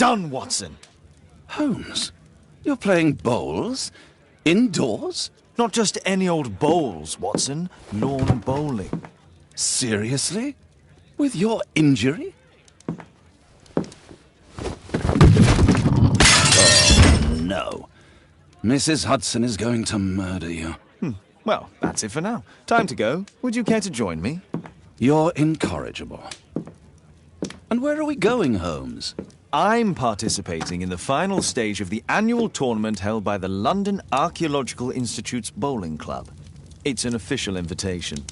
done, Watson. Holmes, you're playing bowls? Indoors? Not just any old bowls, Watson. Lawn bowling. Seriously? With your injury? Oh, no. Mrs. Hudson is going to murder you. Well, that's it for now. Time to go. Would you care to join me? You're incorrigible. And where are we going, Holmes? I'm participating in the final stage of the annual tournament held by the London Archaeological Institute's bowling club. It's an official invitation.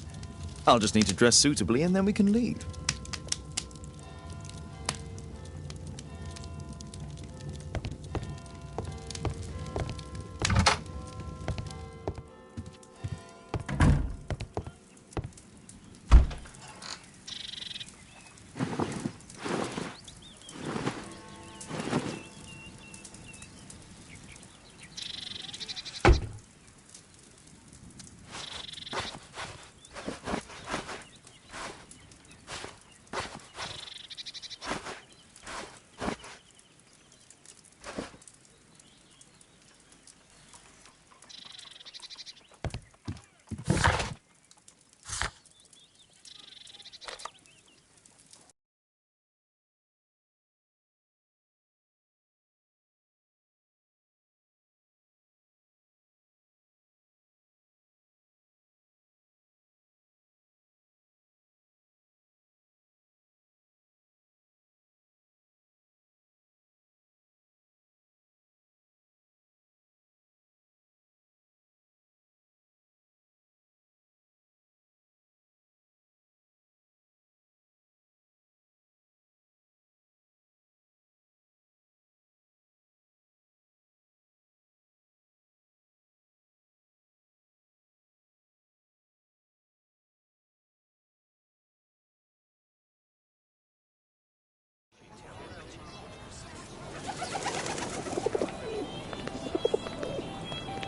I'll just need to dress suitably and then we can leave.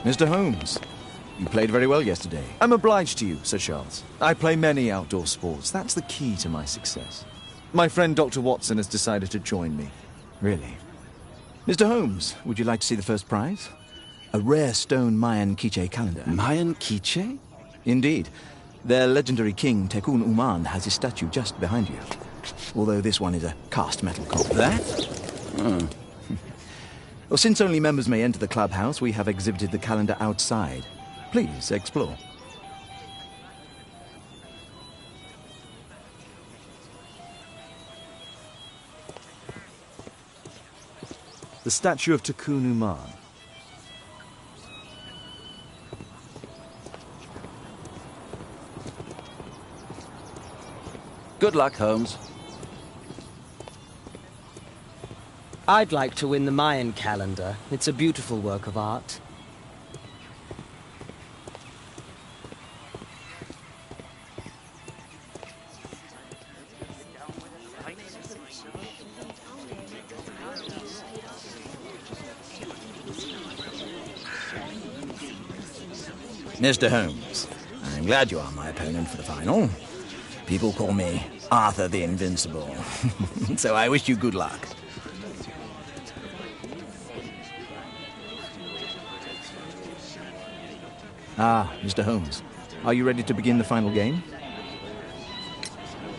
Mr. Holmes, you played very well yesterday. I'm obliged to you, Sir Charles. I play many outdoor sports. That's the key to my success. My friend Dr. Watson has decided to join me. Really? Mr. Holmes, would you like to see the first prize? A rare stone Mayan quiche calendar. Mayan quiche? Indeed. Their legendary king, Tekun Uman, has his statue just behind you. Although this one is a cast metal copy. That? Oh. Well, since only members may enter the clubhouse, we have exhibited the calendar outside. Please, explore. The statue of Tekun Uman. Good luck, Holmes. I'd like to win the Mayan calendar. It's a beautiful work of art. Mr. Holmes, I'm glad you are my opponent for the final. People call me Arthur the Invincible. So I wish you good luck. Ah, Mr. Holmes, are you ready to begin the final game?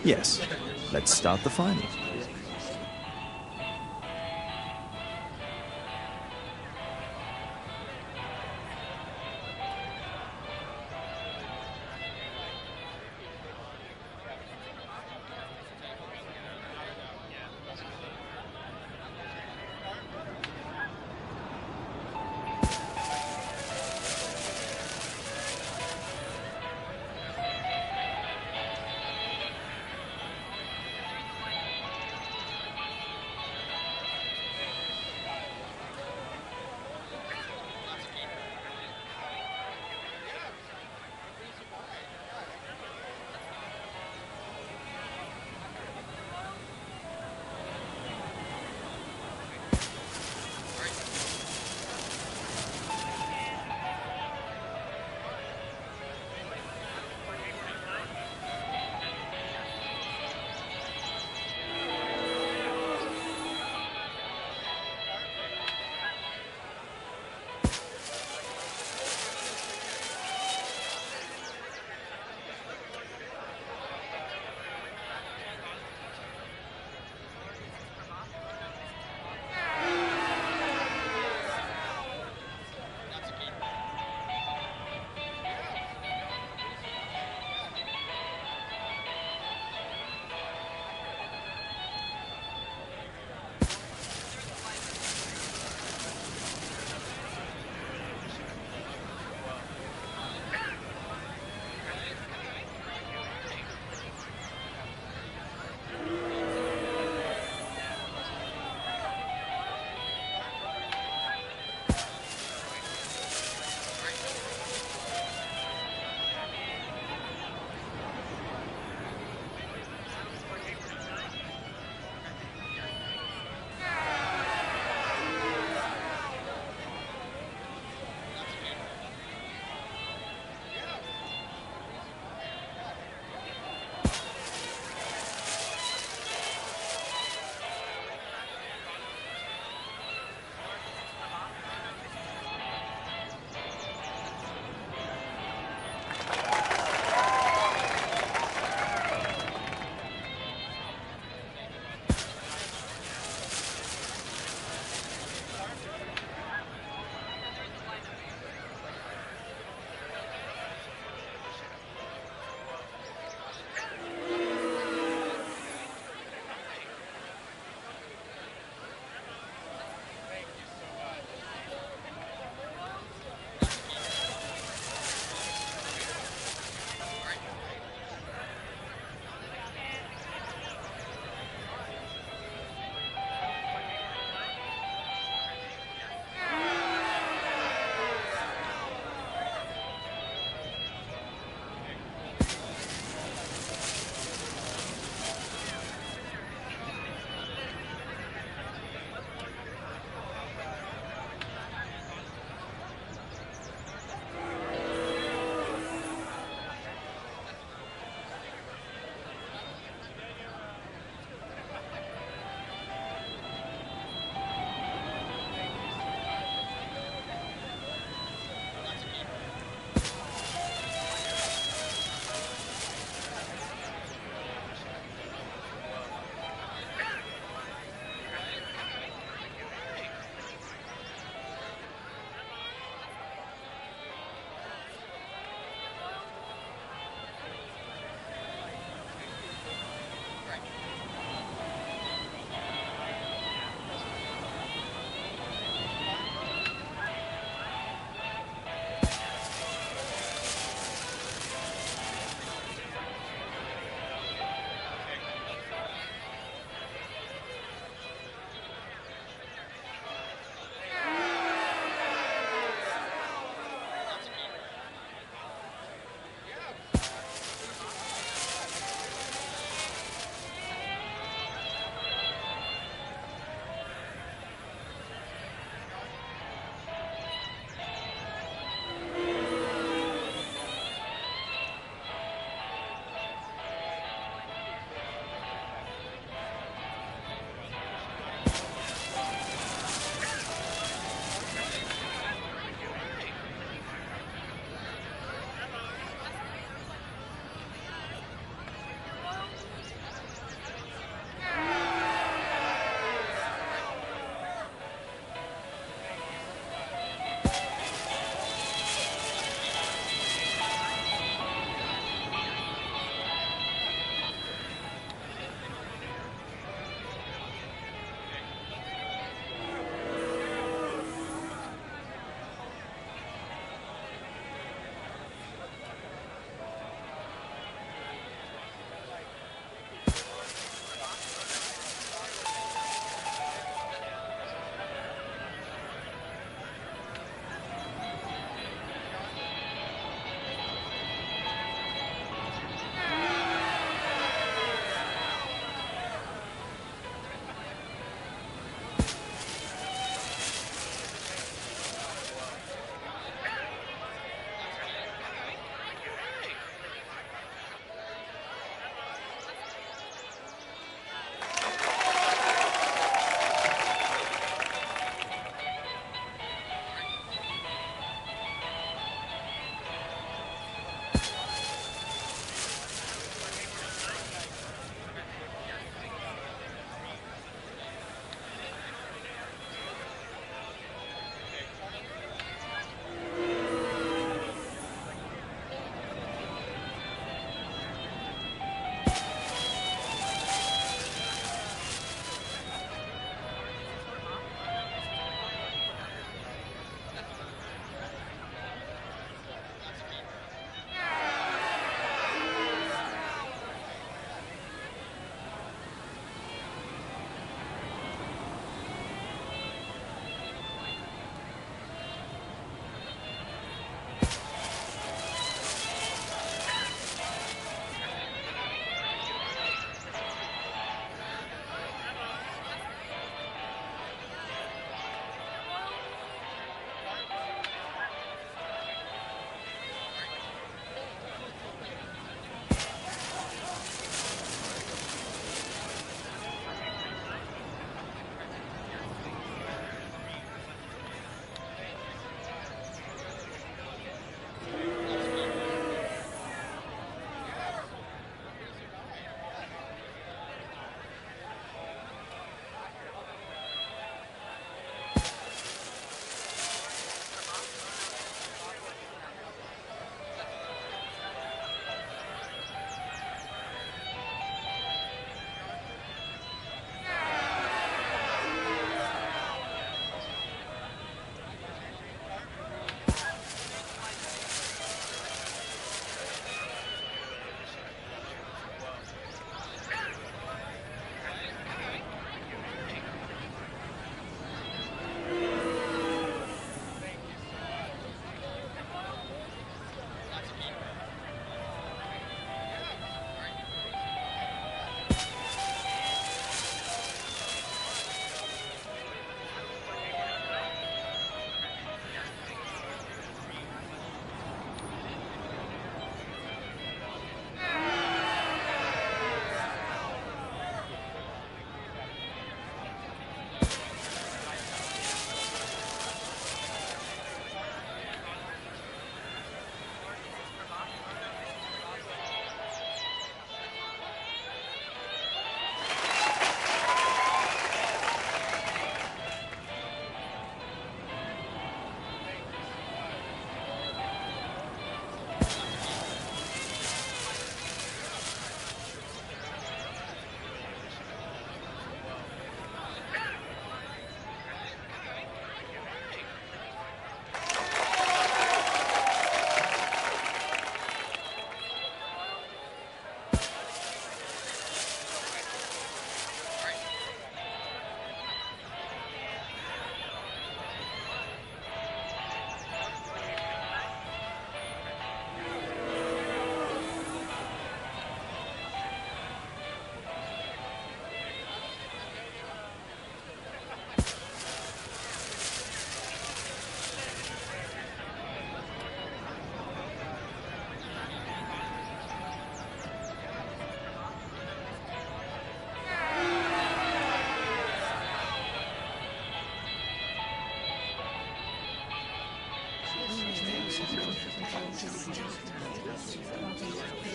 Yes, let's start the final.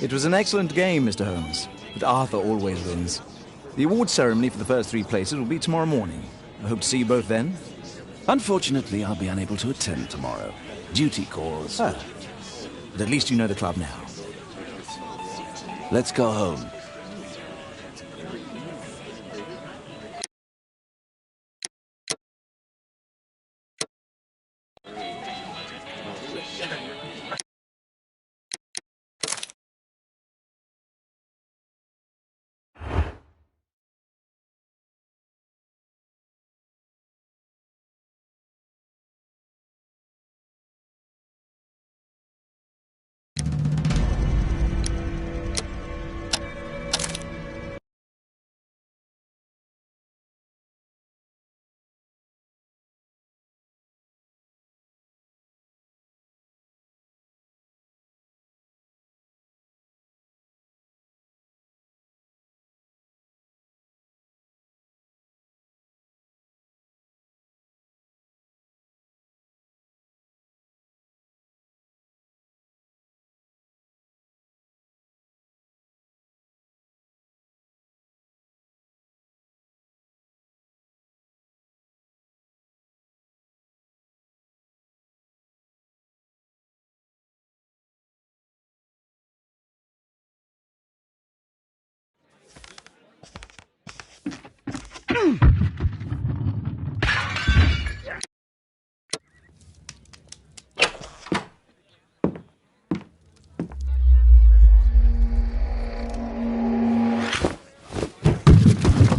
It was an excellent game, Mr. Holmes, but Arthur always wins. The award ceremony for the first 3 places will be tomorrow morning. I hope to see you both then. Unfortunately, I'll be unable to attend tomorrow. Duty calls. Ah, but at least you know the club now. Let's go home.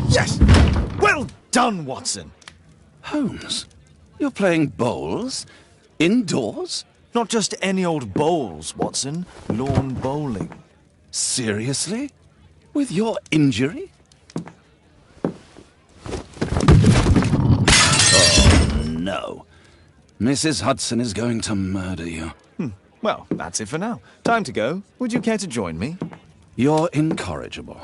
Yes! Well done, Watson! Holmes, you're playing bowls? Indoors? Not just any old bowls, Watson. Lawn bowling. Seriously? With your injury? Oh, no. Mrs. Hudson is going to murder you. Well, that's it for now. Time to go. Would you care to join me? You're incorrigible.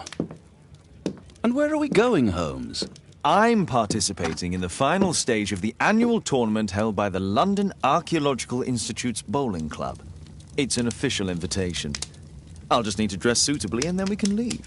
And where are we going, Holmes? I'm participating in the final stage of the annual tournament held by the London Archaeological Institute's bowling club. It's an official invitation. I'll just need to dress suitably and then we can leave.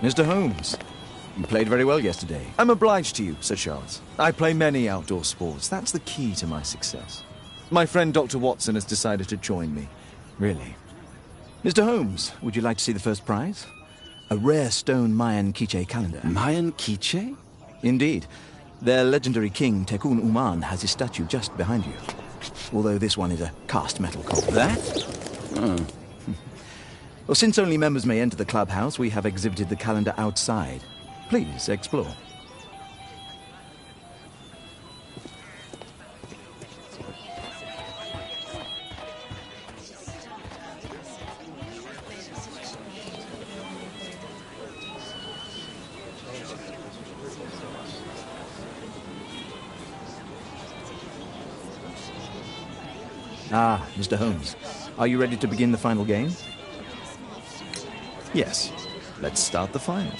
Mr. Holmes, you played very well yesterday. I'm obliged to you, Sir Charles. I play many outdoor sports. That's the key to my success. My friend Dr. Watson has decided to join me. Really. Mr. Holmes, would you like to see the first prize? A rare stone Mayan quiche calendar. Mayan quiche? Indeed. Their legendary king, Tekun Uman, has his statue just behind you. Although this one is a cast metal copy. That? Oh. Well, since only members may enter the clubhouse, we have exhibited the calendar outside. Please, explore. Ah, Mr. Holmes. Are you ready to begin the final game? Yes. Let's start the final.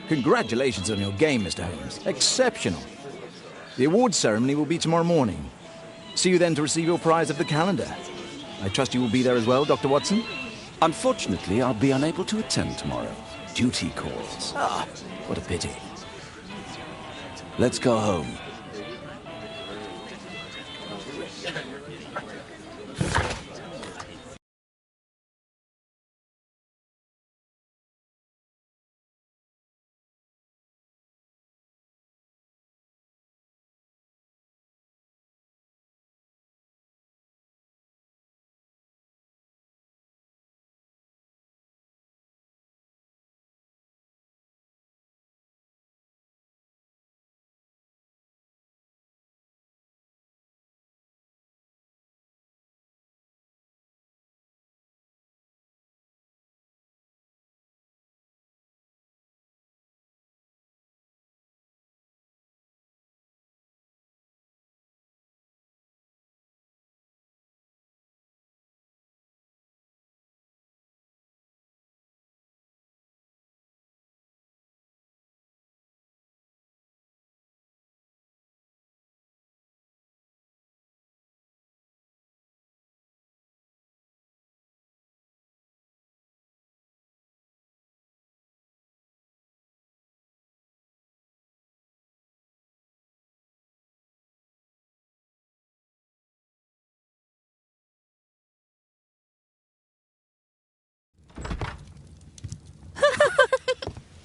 Congratulations on your game, Mr. Holmes. Exceptional. The awards ceremony will be tomorrow morning. See you then to receive your prize of the calendar. I trust you will be there as well, Dr. Watson? Unfortunately, I'll be unable to attend tomorrow. Duty calls. Ah, what a pity. Let's go home.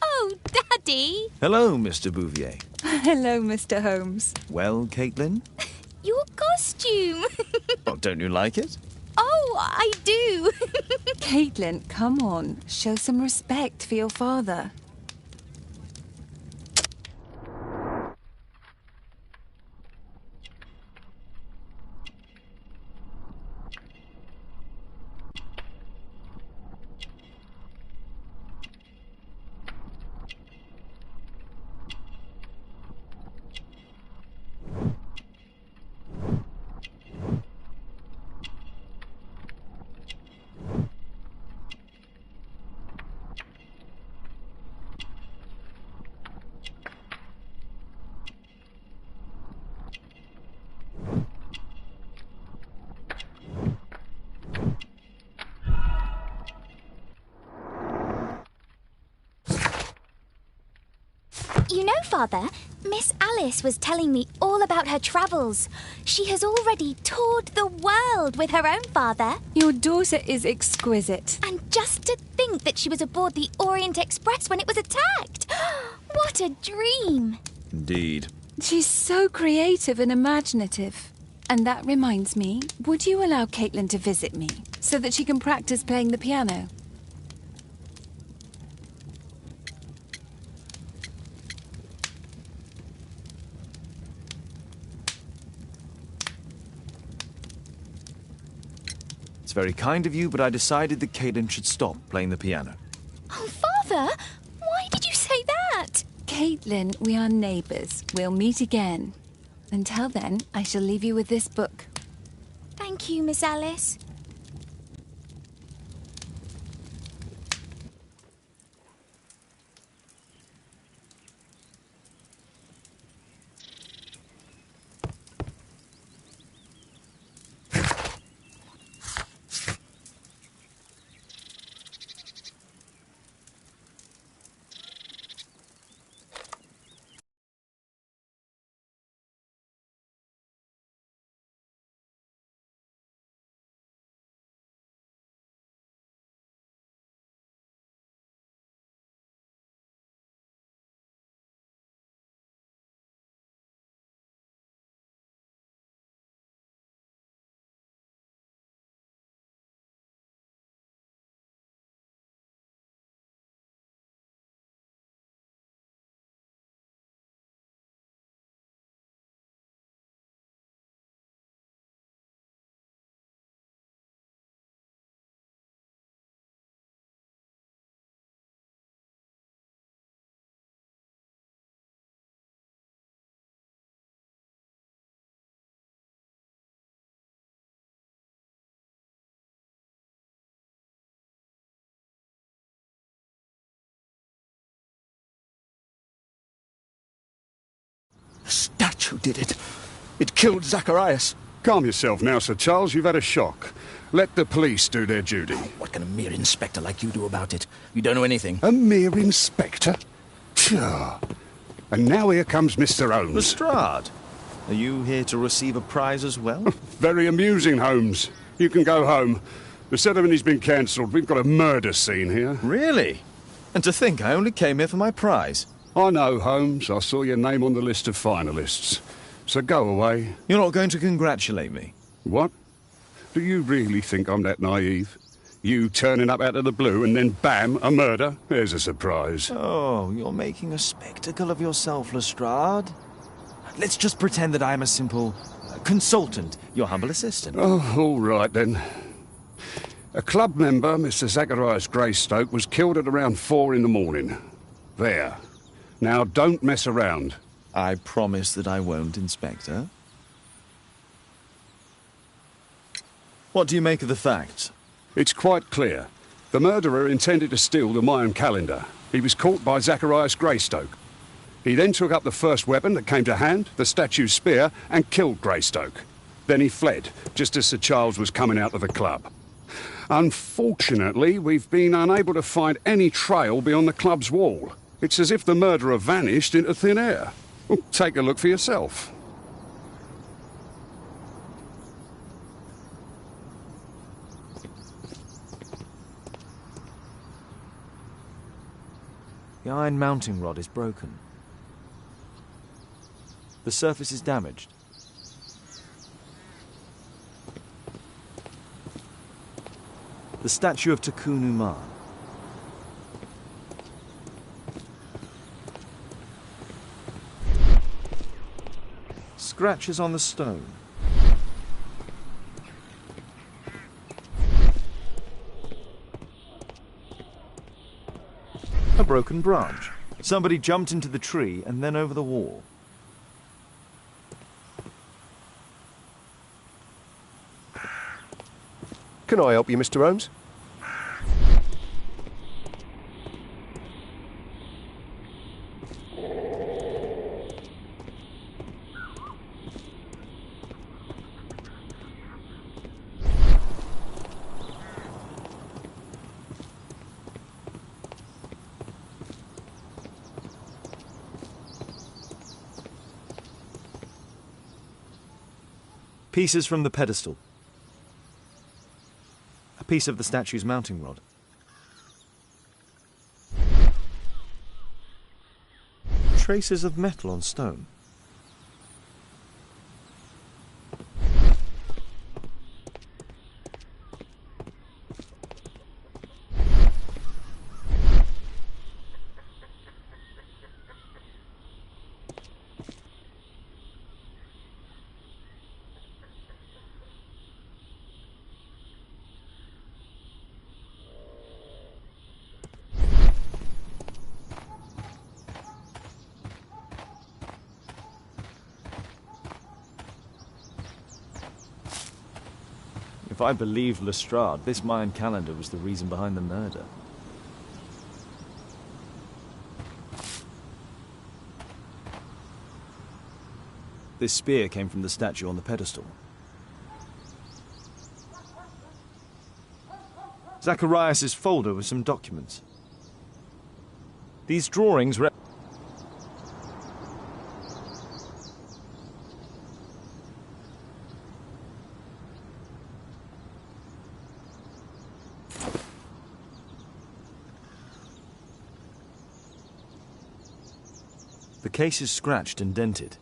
Oh, Daddy! Hello, Mr. Bouvier. Hello, Mr. Holmes. Well, Caitlin? Your costume! Oh, don't you like it? Oh, I do! Caitlin, come on. Show some respect for your father. You know, Father, Miss Alice was telling me all about her travels. She has already toured the world with her own father. Your daughter is exquisite. And just to think that she was aboard the Orient Express when it was attacked. What a dream! Indeed. She's so creative and imaginative. And that reminds me, would you allow Caitlin to visit me so that she can practice playing the piano? It's very kind of you, but I decided that Caitlin should stop playing the piano. Oh, Father, why did you say that? Caitlin, we are neighbours. We'll meet again. Until then, I shall leave you with this book. Thank you, Miss Alice. who did it. It killed Zacharias. Calm yourself now, Sir Charles. You've had a shock. Let the police do their duty. What can a mere inspector like you do about it? You don't know anything. A mere inspector? Phew. And now here comes Mr. Holmes. Lestrade, are you here to receive a prize as well? Very amusing, Holmes. You can go home. The ceremony's been cancelled. We've got a murder scene here. Really? And to think I only came here for my prize. I know, Holmes. I saw your name on the list of finalists. So go away. You're not going to congratulate me? What? Do you really think I'm that naive? You turning up out of the blue and then bam, a murder? There's a surprise. Oh, you're making a spectacle of yourself, Lestrade. Let's just pretend that I am a simple consultant, your humble assistant. Oh, all right then. A club member, Mr. Zacharias Greystoke, was killed at around 4 in the morning. There. Now, don't mess around. I promise that I won't, Inspector. What do you make of the facts? It's quite clear. The murderer intended to steal the Mayan calendar. He was caught by Zacharias Greystoke. He then took up the first weapon that came to hand, the statue's spear, and killed Greystoke. Then he fled, just as Sir Charles was coming out of the club. Unfortunately, we've been unable to find any trail beyond the club's wall. It's as if the murderer vanished into thin air. Well, take a look for yourself. The iron mounting rod is broken. The surface is damaged. The statue of Takunu Ma. Scratches on the stone. A broken branch. Somebody jumped into the tree and then over the wall. Can I help you, Mr. Holmes? Pieces from the pedestal. A piece of the statue's mounting rod. Traces of metal on stone. If I believed Lestrade, this Mayan calendar was the reason behind the murder. This spear came from the statue on the pedestal. Zacharias' folder with some documents. These drawings The case is scratched and dented.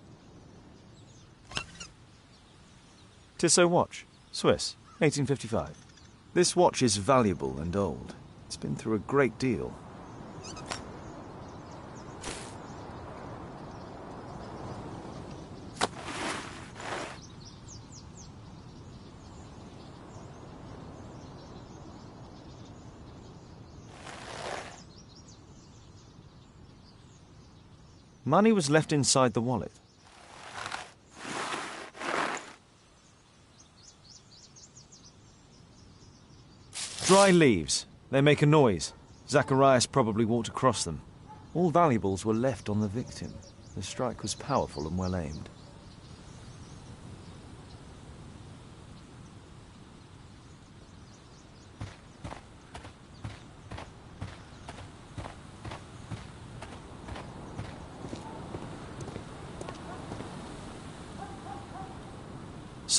Tissot watch, Swiss, 1855. This watch is valuable and old. It's been through a great deal. Money was left inside the wallet. Dry leaves. They make a noise. Zacharias probably walked across them. All valuables were left on the victim. The strike was powerful and well aimed.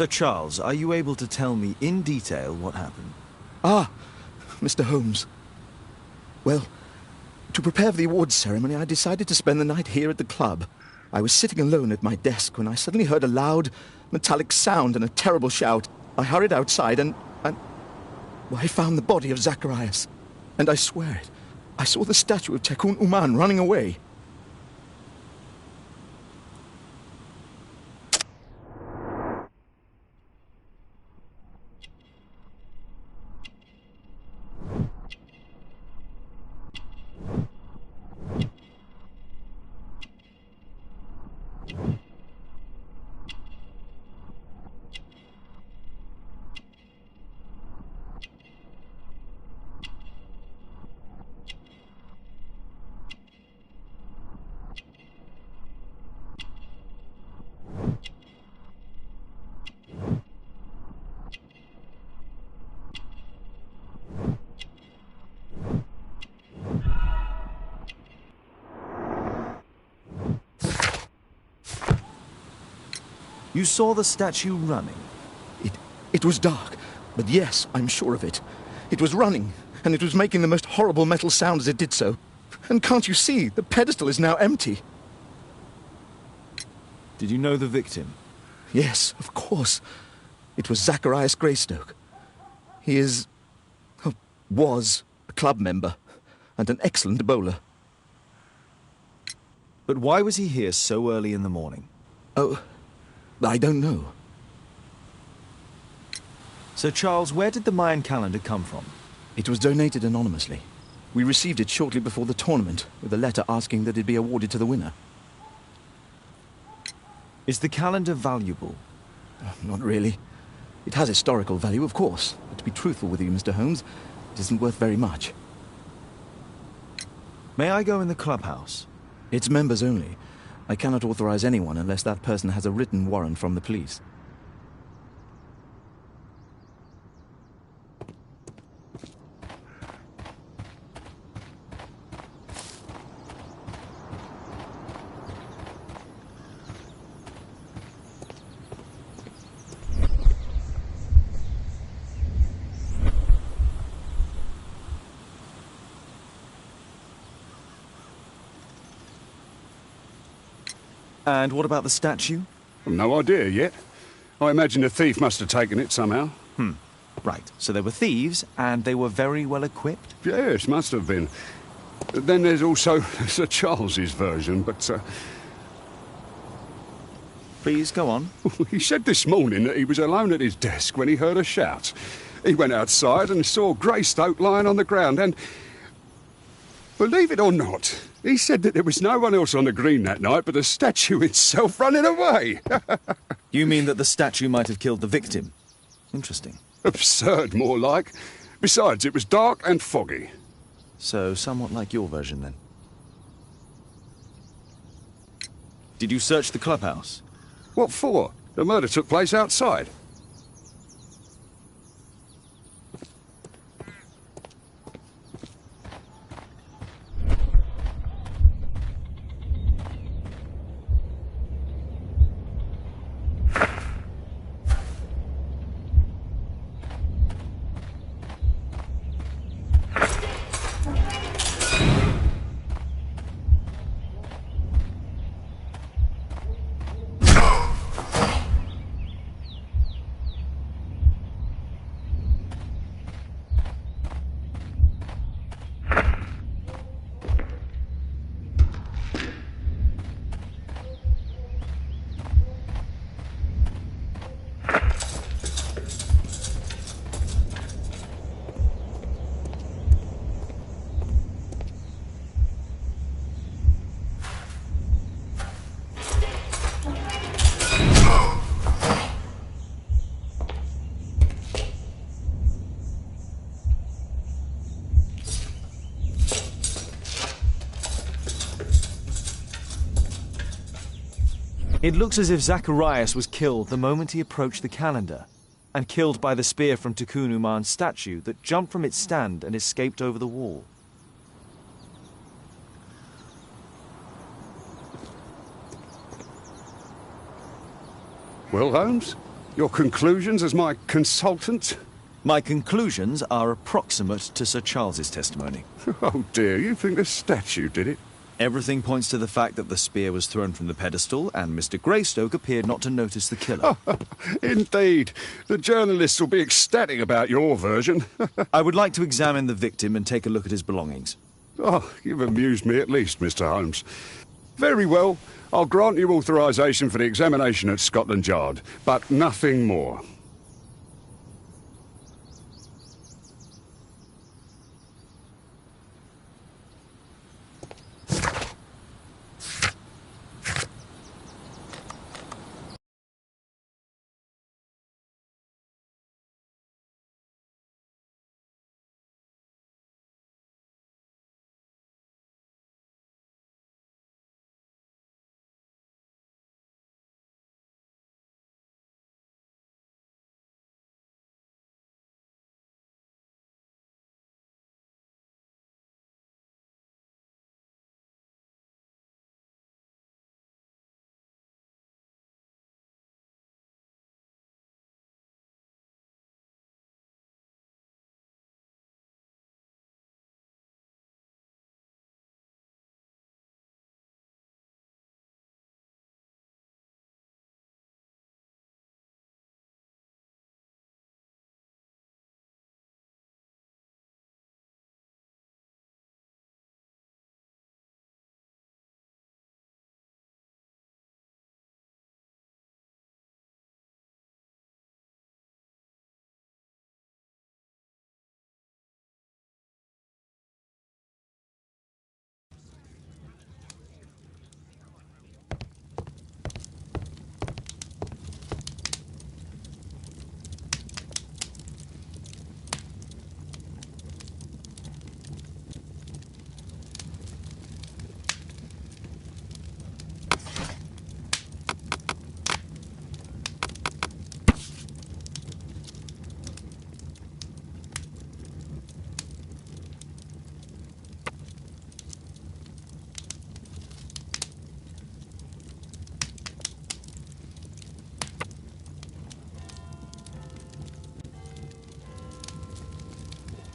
Sir Charles, are you able to tell me in detail what happened? Ah, Mr. Holmes. Well, to prepare for the awards ceremony, I decided to spend the night here at the club. I was sitting alone at my desk when I suddenly heard a loud, metallic sound and a terrible shout. I hurried outside and well, I found the body of Zacharias. And I swear it, I saw the statue of Tekun Uman running away. You saw the statue running? It was dark, but yes, I'm sure of it. It was running, and it was making the most horrible metal sound as it did so. And can't you see, the pedestal is now empty. Did you know the victim? Yes, of course. It was Zacharias Greystoke. He was a club member, and an excellent bowler. But why was he here so early in the morning? Oh, I don't know. Sir Charles, where did the Mayan calendar come from? It was donated anonymously. We received it shortly before the tournament, with a letter asking that it be awarded to the winner. Is the calendar valuable? Not really. It has historical value, of course, but to be truthful with you, Mr. Holmes, it isn't worth very much. May I go in the clubhouse? It's members only. I cannot authorize anyone unless that person has a written warrant from the police. And what about the statue? No idea yet. I imagine a thief must have taken it somehow. Right, so they were thieves, and they were very well equipped? Yes, must have been. Then there's also Sir Charles's version, but Please, go on. he said this morning that he was alone at his desk when he heard a shout. He went outside and saw Greystoke lying on the ground and... Believe it or not, he said that there was no one else on the green that night but the statue itself running away. You mean that the statue might have killed the victim? Interesting. Absurd, more like. Besides, it was dark and foggy. So, somewhat like your version, then. Did you search the clubhouse? What for? The murder took place outside. It looks as if Zacharias was killed the moment he approached the calendar, and killed by the spear from Tekun Uman's statue that jumped from its stand and escaped over the wall. Well, Holmes, Your conclusions as my consultant? My conclusions are approximate to Sir Charles's testimony. Oh dear, you think the statue did it? Everything points to the fact that the spear was thrown from the pedestal, and Mr. Greystoke appeared not to notice the killer. Indeed. The journalists will be ecstatic about your version. I would like to examine the victim and take a look at his belongings. Oh, you've amused me at least, Mr. Holmes. Very well. I'll grant you authorisation for the examination at Scotland Yard, but nothing more.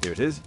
Here it is.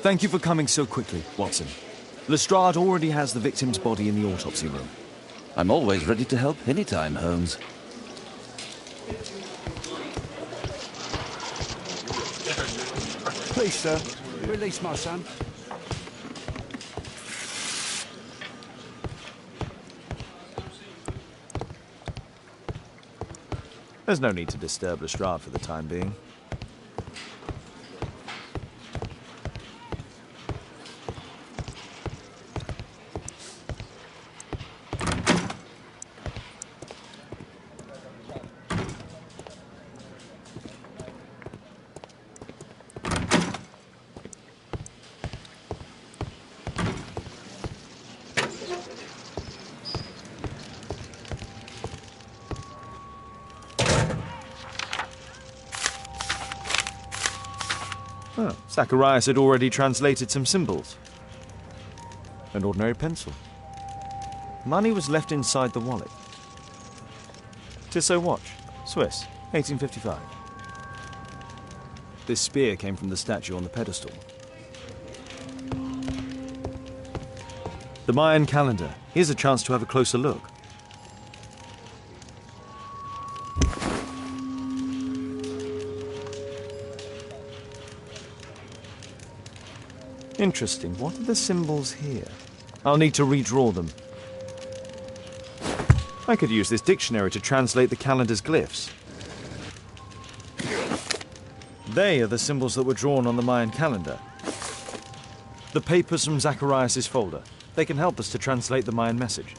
Thank you for coming so quickly, Watson. Lestrade already has the victim's body in the autopsy room. I'm always ready to help anytime, Holmes. Please, sir, release my son. There's no need to disturb Lestrade for the time being. Oh, Zacharias had already translated some symbols. An ordinary pencil. Money was left inside the wallet. Tissot watch, Swiss, 1855. This spear came from the statue on the pedestal. The Mayan calendar. Here's a chance to have a closer look. Interesting. What are the symbols here? I'll need to redraw them. I could use this dictionary to translate the calendar's glyphs. They are the symbols that were drawn on the Mayan calendar. The papers from Zacharias' folder. They can help us to translate the Mayan message.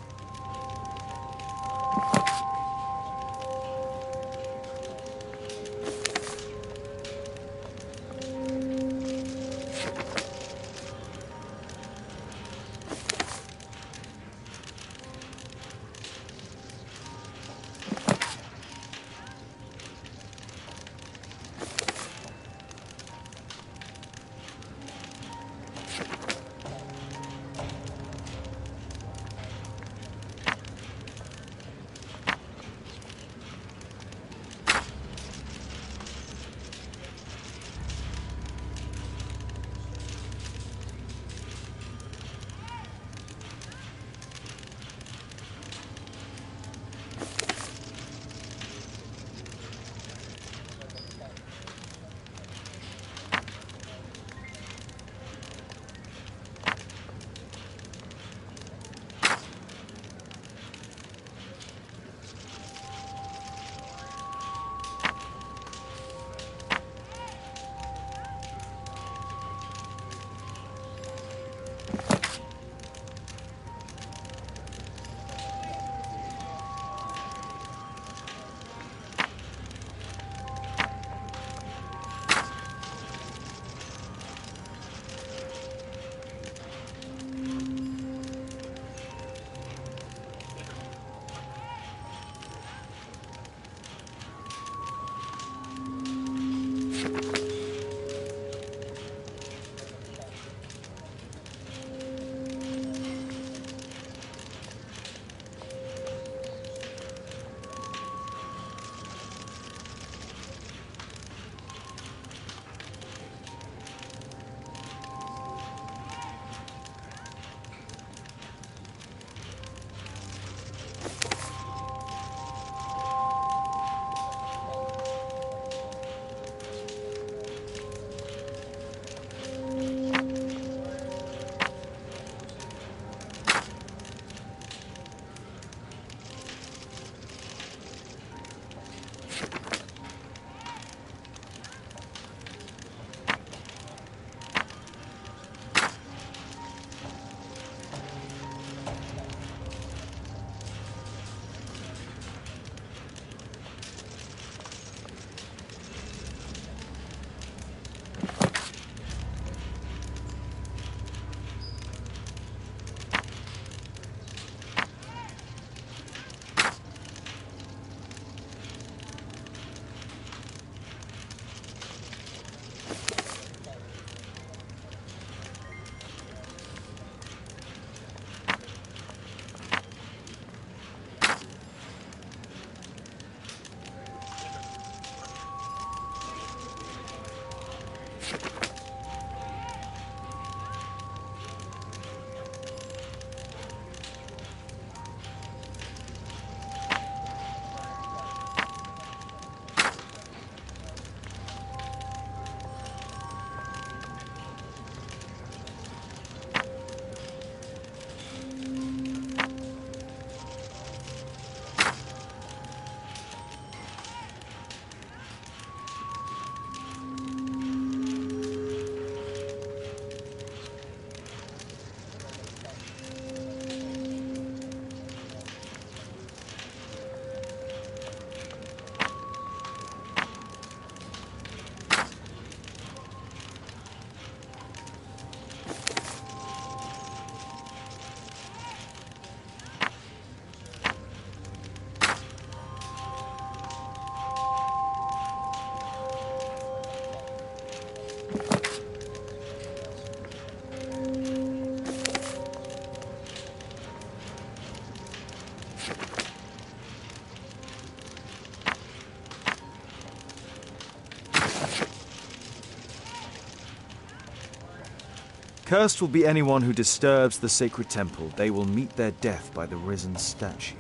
Cursed will be anyone who disturbs the sacred temple. They will meet their death by the risen statue.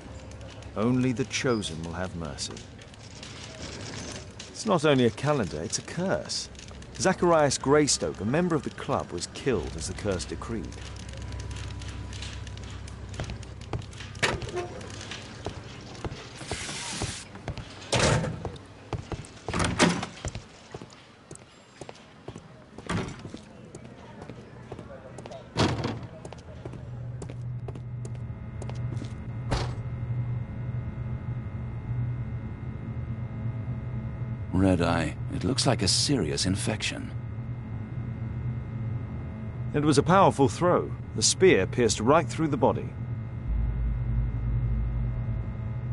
Only the chosen will have mercy. It's not only a calendar, it's a curse. Zacharias Greystoke, a member of the club, was killed as the curse decreed. Red eye. It looks like a serious infection. It was a powerful throw. The spear pierced right through the body.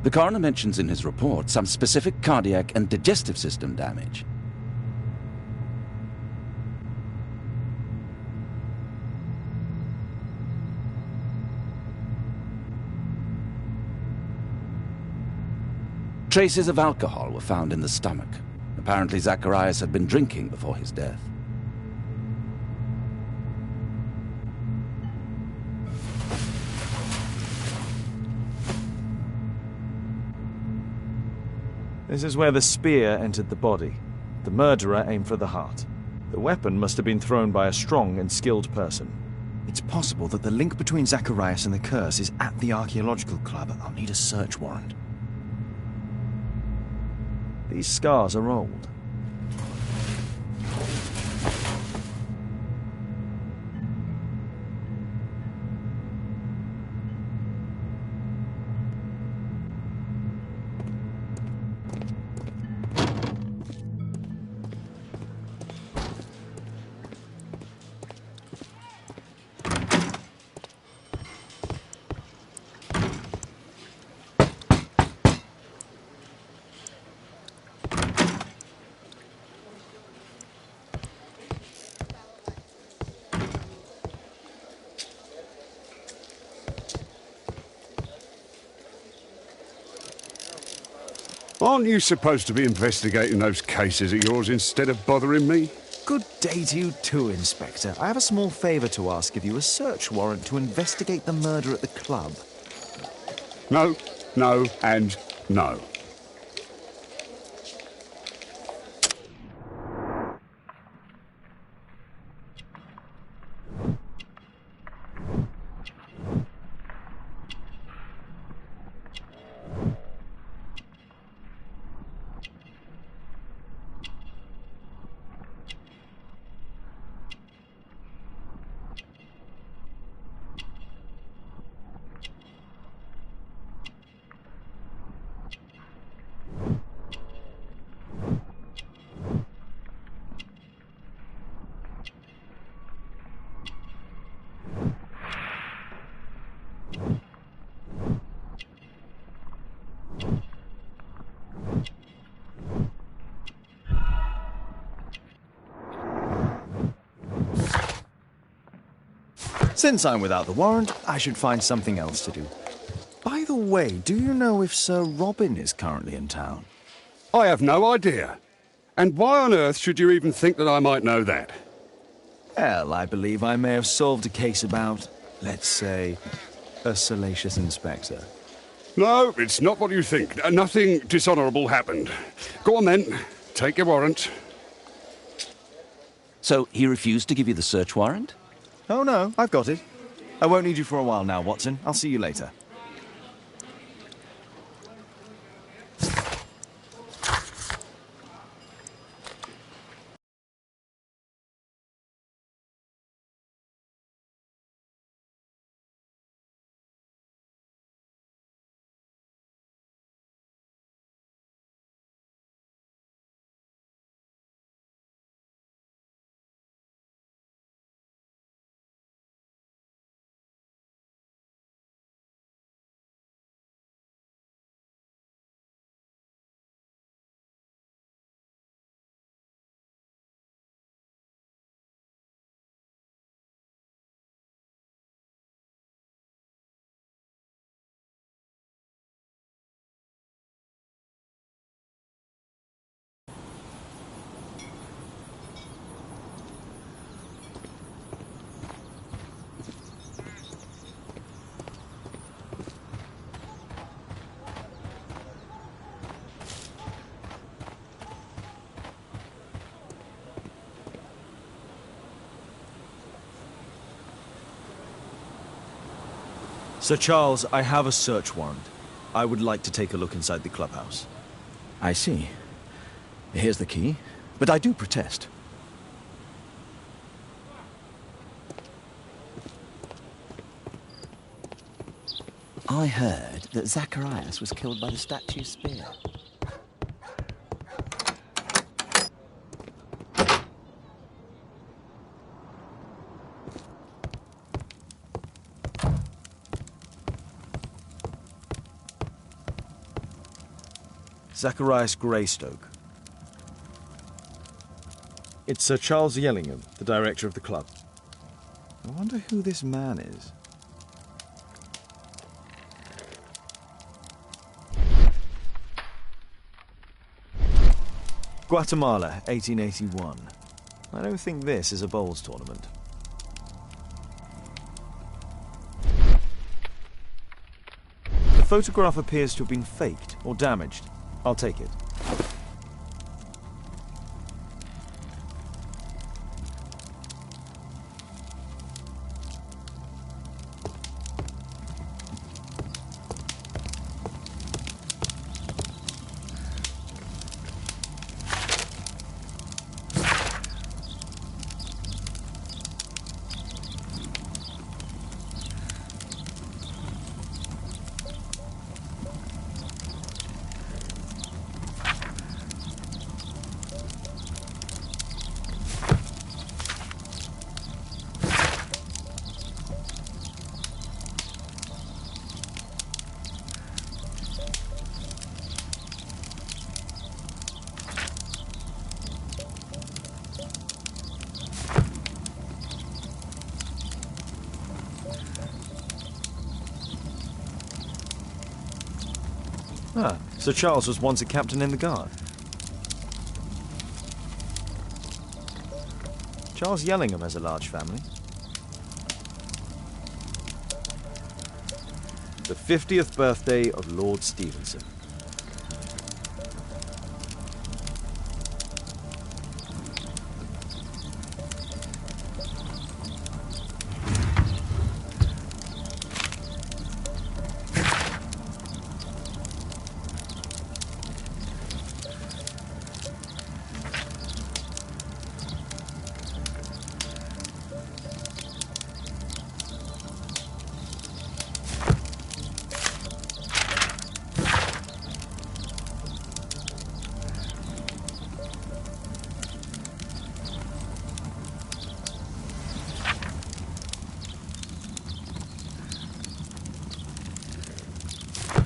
The coroner mentions in his report some specific cardiac and digestive system damage. Traces of alcohol were found in the stomach. Apparently Zacharias had been drinking before his death. This is where the spear entered the body. The murderer aimed for the heart. The weapon must have been thrown by a strong and skilled person. It's possible that the link between Zacharias and the curse is at the archaeological club. I'll need a search warrant. These scars are old. Aren't you supposed to be investigating those cases of yours instead of bothering me? Good day to you too, Inspector. I have a small favour to ask of you, a search warrant to investigate the murder at the club. No, no, and no. Since I'm without the warrant, I should find something else to do. By the way, do you know if Sir Robin is currently in town? I have no idea. And why on earth should you even think that I might know that? Well, I believe I may have solved a case about, let's say, a salacious inspector. No, it's not what you think. Nothing dishonourable happened. Go on then. Take your warrant. So he refused to give you the search warrant? Oh no, I've got it. I won't need you for a while now, Watson. I'll see you later. Sir Charles, I have a search warrant. I would like to take a look inside the clubhouse. I see. Here's the key, but I do protest. I heard that Zacharias was killed by the statue's spear. Zacharias Greystoke. It's Sir Charles Yellingham, the director of the club. I wonder who this man is. Guatemala, 1881. I don't think this is a bowls tournament. The photograph appears to have been faked or damaged. I'll take it. Ah, Sir Charles was once a captain in the Guard. Charles Yellingham has a large family. The 50th birthday of Lord Stevenson.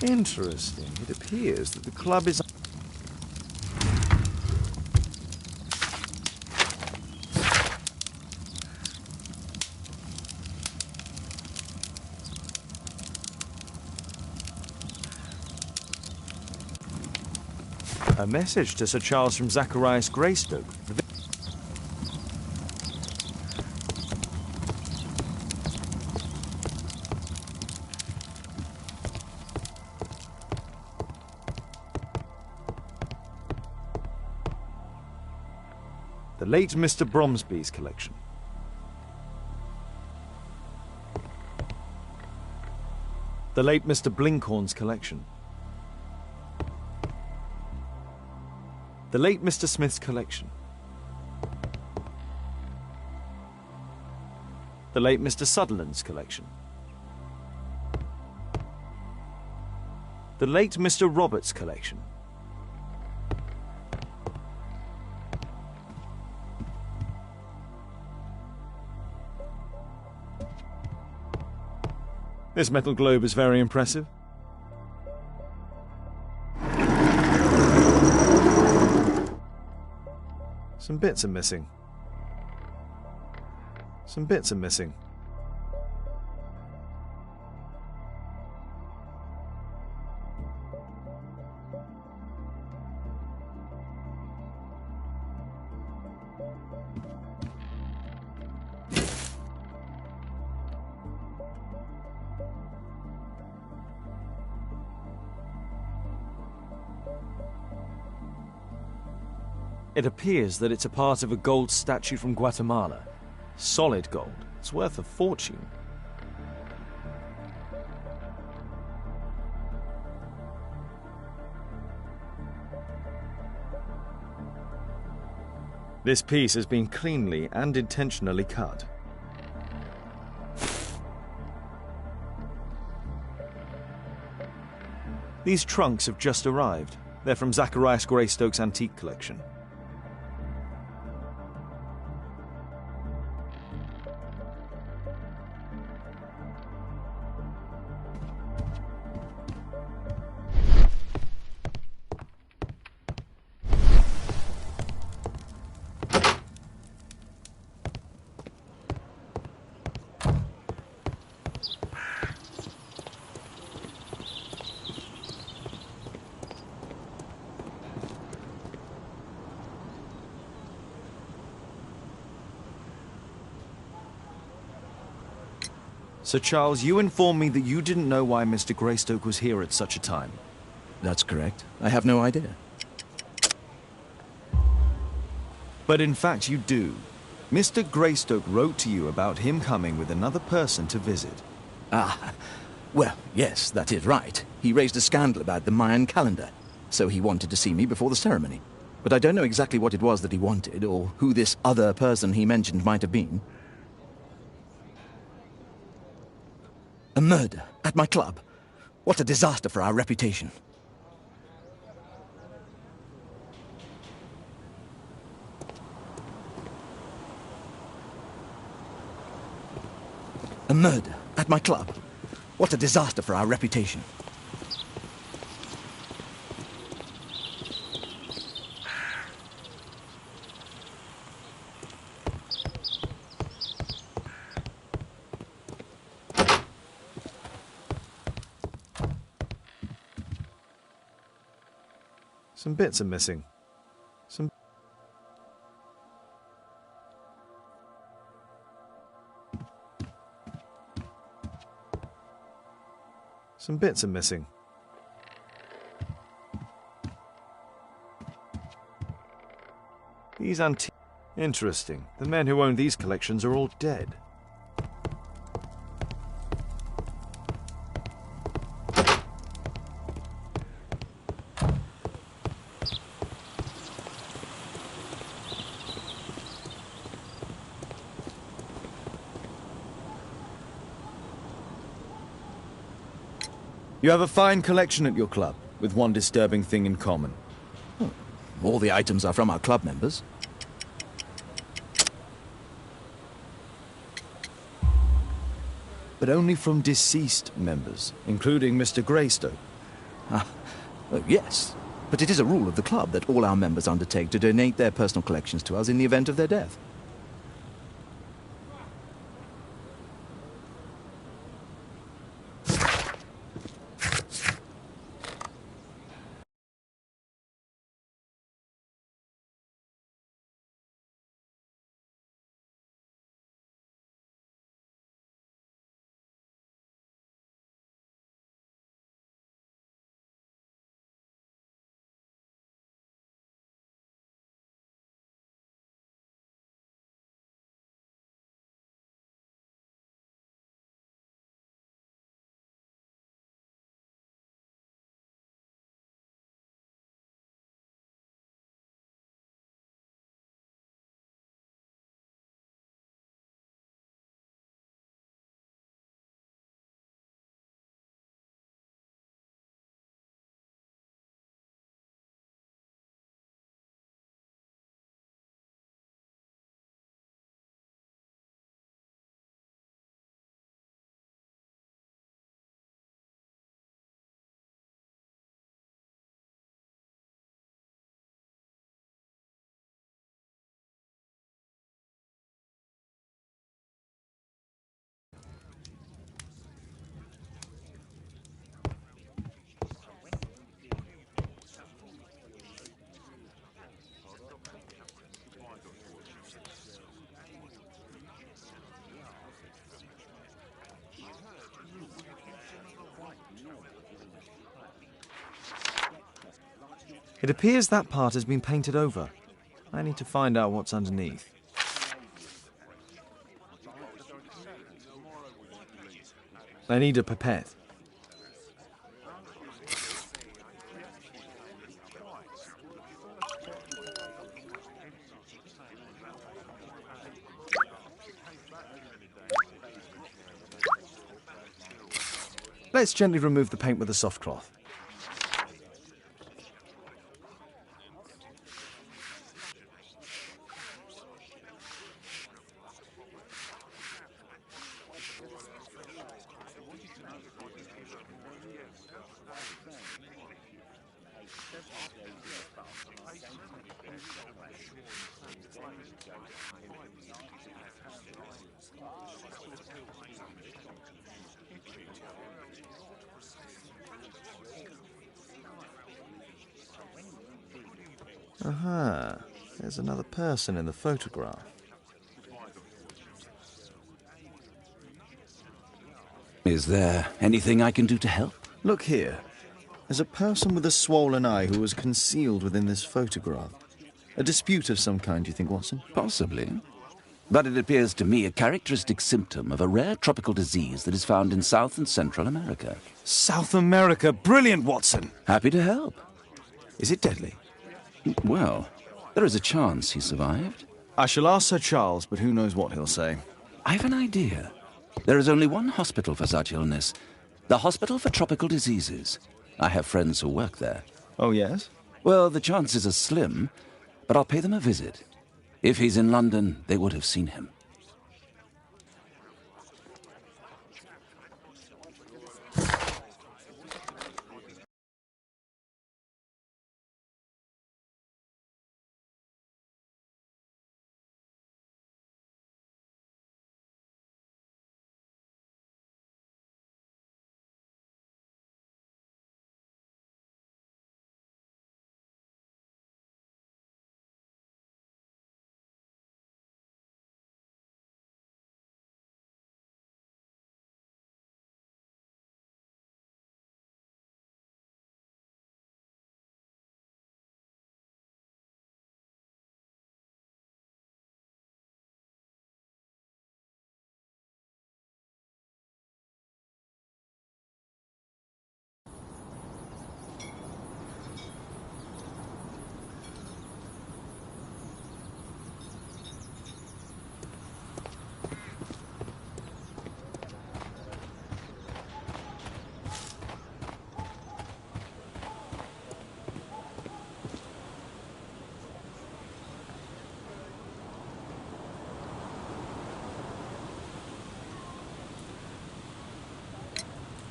Interesting. It appears that the club is... A message to Sir Charles from Zacharias Greystoke. The late Mr. Bromsby's collection. The late Mr. Blinkhorn's collection. The late Mr. Smith's collection. The late Mr. Sutherland's collection. The late Mr. Roberts' collection. This metal globe is very impressive. Some bits are missing. Some bits are missing. It appears that it's a part of a gold statue from Guatemala. Solid gold. It's worth a fortune. This piece has been cleanly and intentionally cut. These trunks have just arrived. They're from Zacharias Greystoke's antique collection. Sir Charles, you informed me that you didn't know why Mr. Greystoke was here at such a time. That's correct. I have no idea. But in fact, you do. Mr. Greystoke wrote to you about him coming with another person to visit. Ah, well, yes, that is right. He raised a scandal about the Mayan calendar, so he wanted to see me before the ceremony. But I don't know exactly what it was that he wanted, or who this other person he mentioned might have been. A murder at my club. What a disaster for our reputation. A murder at my club. What a disaster for our reputation. Some bits are missing. Some bits are missing. These antiques... Interesting. The men who own these collections are all dead. You have a fine collection at your club, with one disturbing thing in common. All the items are from our club members. But only from deceased members, including Mr. Greystoke. Yes, but it is a rule of the club that all our members undertake to donate their personal collections to us in the event of their death. It appears that part has been painted over. I need to find out what's underneath. I need a pipette. Let's gently remove the paint with a soft cloth. Aha, there's another person in the photograph. Is there anything I can do to help? Look here. There's a person with a swollen eye who was concealed within this photograph. A dispute of some kind, you think, Watson? Possibly. But it appears to me a characteristic symptom of a rare tropical disease that is found in South and Central America. South America! Brilliant, Watson! Happy to help. Is it deadly? Well, there is a chance he survived. I shall ask Sir Charles, but who knows what he'll say. I have an idea. There is only one hospital for such illness. The Hospital for Tropical Diseases. I have friends who work there. Oh, yes? Well, the chances are slim, but I'll pay them a visit. If he's in London, they would have seen him.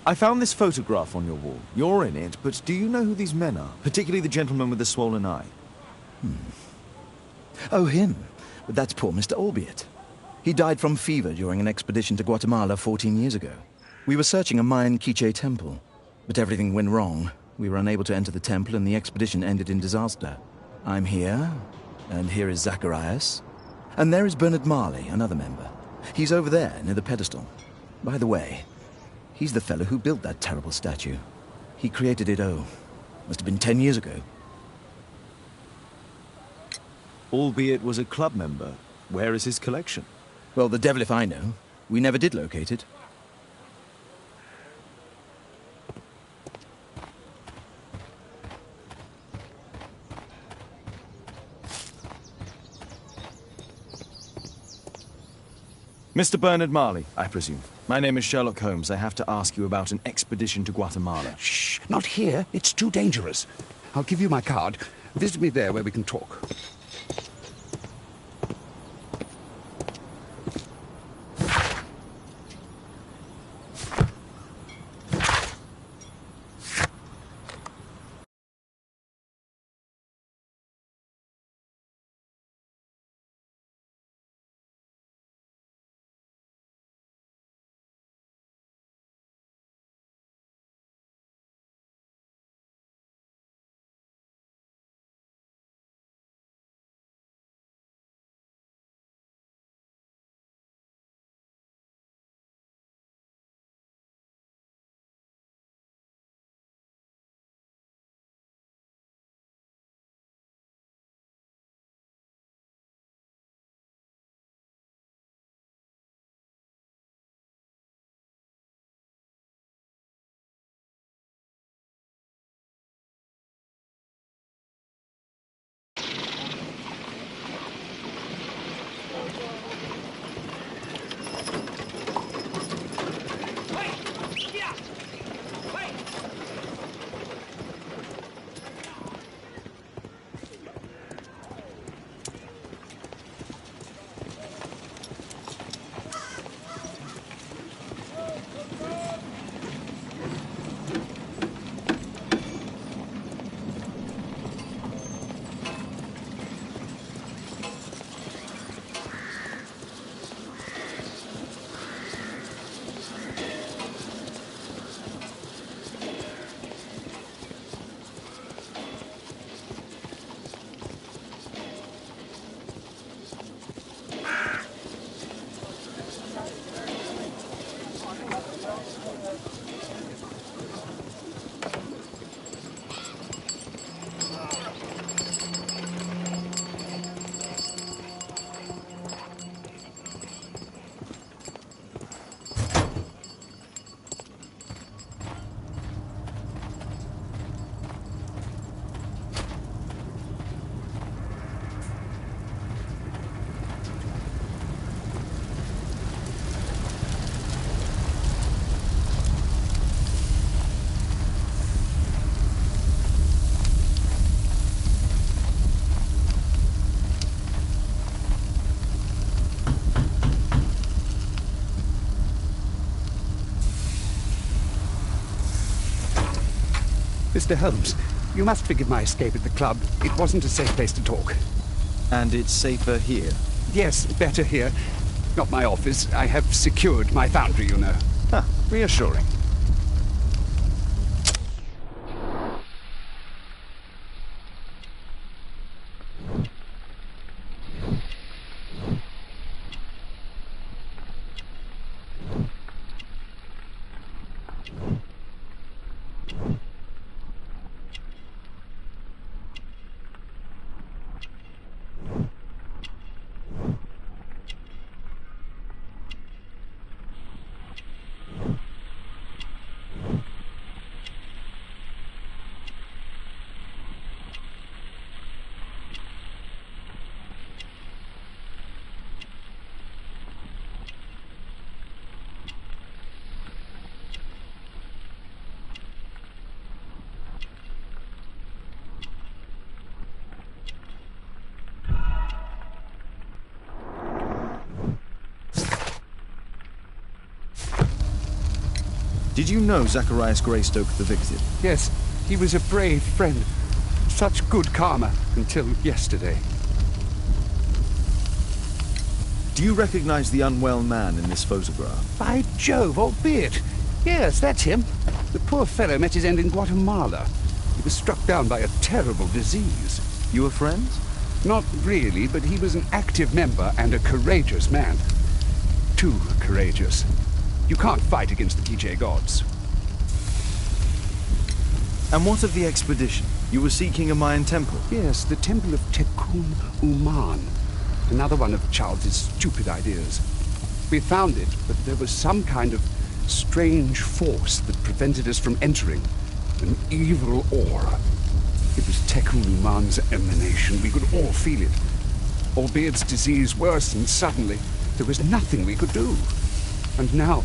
I found this photograph on your wall. You're in it, but do you know who these men are? Particularly the gentleman with the swollen eye. Oh, him. But that's poor Mr. Albiot. He died from fever during an expedition to Guatemala 14 years ago. We were searching a Mayan Quiche temple, but everything went wrong. We were unable to enter the temple and the expedition ended in disaster. I'm here, and here is Zacharias. And there is Bernard Marley, another member. He's over there, near the pedestal. By the way, he's the fellow who built that terrible statue. He created it, must have been 10 years ago. Albeit was a club member. Where is his collection? Well, the devil if I know. We never did locate it. Mr. Bernard Marley, I presume. My name is Sherlock Holmes. I have to ask you about an expedition to Guatemala. Shh, not here. It's too dangerous. I'll give you my card. Visit me there where we can talk. Mr. Holmes, you must forgive my escape at the club. It wasn't a safe place to talk. And it's safer here. Yes, better here. Not my office. I have secured my foundry, you know. Ah, reassuring. Did you know Zacharias Greystoke, the victim? Yes, he was a brave friend. Such good karma until yesterday. Do you recognize the unwell man in this photograph? By Jove, albeit. Yes, that's him. The poor fellow met his end in Guatemala. He was struck down by a terrible disease. You were friends? Not really, but he was an active member and a courageous man. Too courageous. You can't fight against the Quiche gods. And what of the expedition? You were seeking a Mayan temple? Yes, the temple of Tekun Uman. Another one of Charles's stupid ideas. We found it, but there was some kind of strange force that prevented us from entering. An evil aura. It was Tekun Uman's emanation. We could all feel it. Albeit's disease worsened suddenly. There was nothing we could do. And now,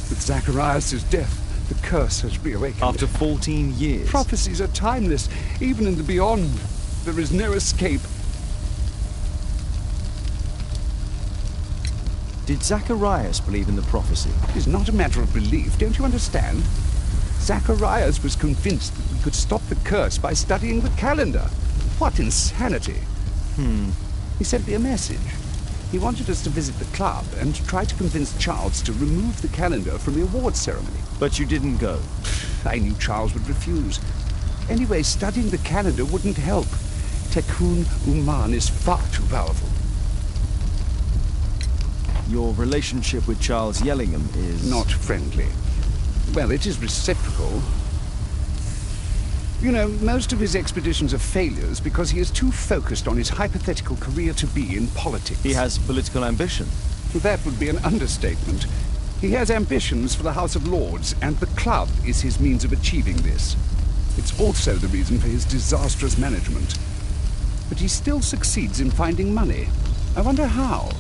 with Zacharias' death, the curse has reawakened. After 14 years? Prophecies are timeless. Even in the beyond, there is no escape. Did Zacharias believe in the prophecy? It is not a matter of belief, don't you understand? Zacharias was convinced that we could stop the curse by studying the calendar. What insanity! He sent me a message. He wanted us to visit the club and try to convince Charles to remove the calendar from the awards ceremony. But you didn't go. I knew Charles would refuse. Anyway, studying the calendar wouldn't help. Tekun Uman is far too powerful. Your relationship with Charles Yellingham is... Not friendly. Well, it is reciprocal. You know, most of his expeditions are failures because he is too focused on his hypothetical career to be in politics. He has political ambition. That would be an understatement. He has ambitions for the House of Lords, and the club is his means of achieving this. It's also the reason for his disastrous management. But he still succeeds in finding money. I wonder how.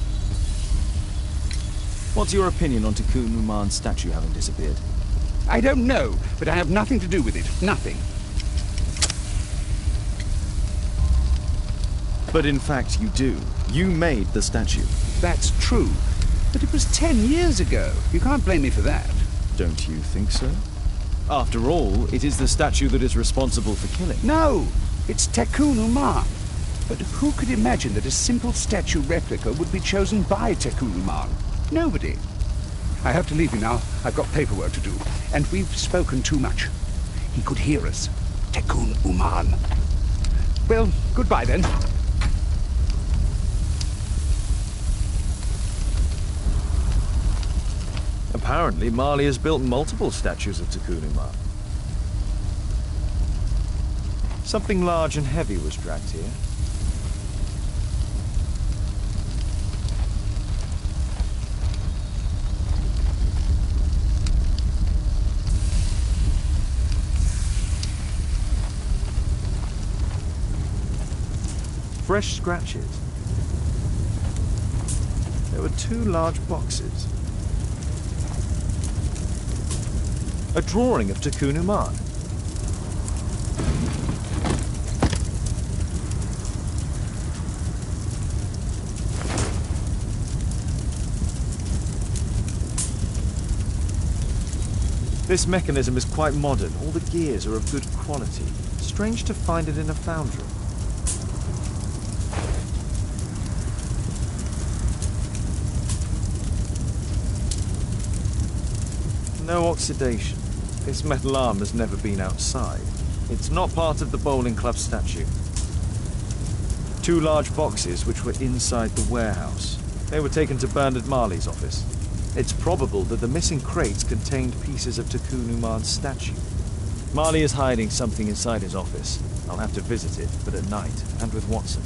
What's your opinion on Tekun Uman's statue having disappeared? I don't know, but I have nothing to do with it. Nothing. But in fact, you do. You made the statue. That's true. But it was 10 years ago. You can't blame me for that. Don't you think so? After all, it is the statue that is responsible for killing. No! It's Tekun Uman. But who could imagine that a simple statue replica would be chosen by Tekun Uman? Nobody. I have to leave you now. I've got paperwork to do. And we've spoken too much. He could hear us. Tekun Uman. Well, goodbye then. Apparently, Marley has built multiple statues of Tekun Uman. Something large and heavy was dragged here. Fresh scratches. There were 2 large boxes. A drawing of Tekun Uman. This mechanism is quite modern. All the gears are of good quality. Strange to find it in a foundry. No oxidation. This metal arm has never been outside. It's not part of the bowling club statue. 2 large boxes which were inside the warehouse. They were taken to Bernard Marley's office. It's probable that the missing crates contained pieces of Takun Umar's statue. Marley is hiding something inside his office. I'll have to visit it, but at night, and with Watson.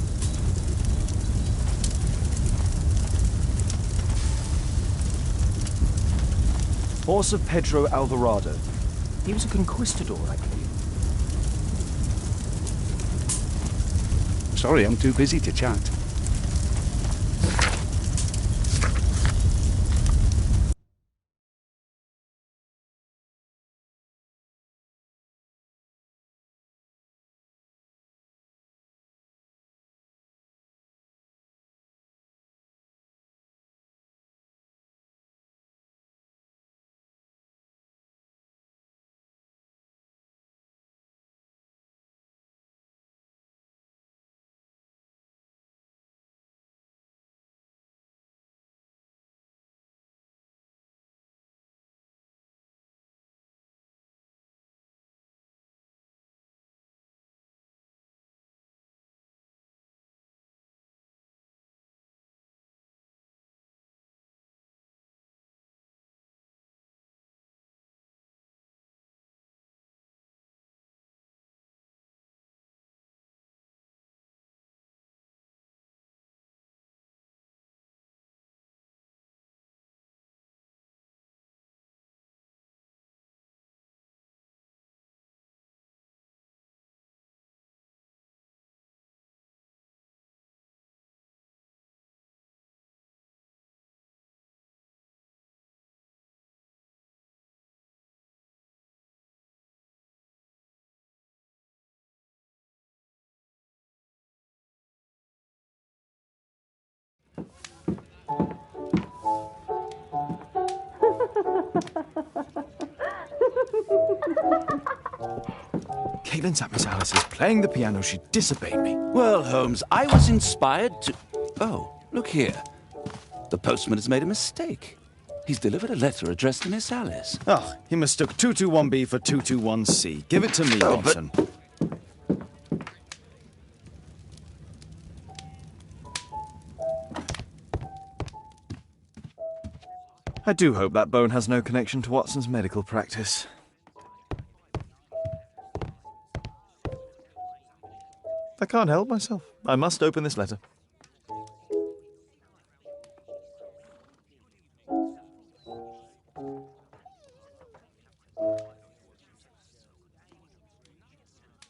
Horse of Pedro Alvarado. He was a conquistador, I believe. Sorry, I'm too busy to chat. Caitlin's at Miss Alice's playing the piano. She disobeyed me. Well, Holmes, I was inspired to... Oh, look here. The postman has made a mistake. He's delivered a letter addressed to Miss Alice. Oh, he mistook 221B for 221C. Give it to me, Watson. I do hope that bone has no connection to Watson's medical practice. I can't help myself. I must open this letter.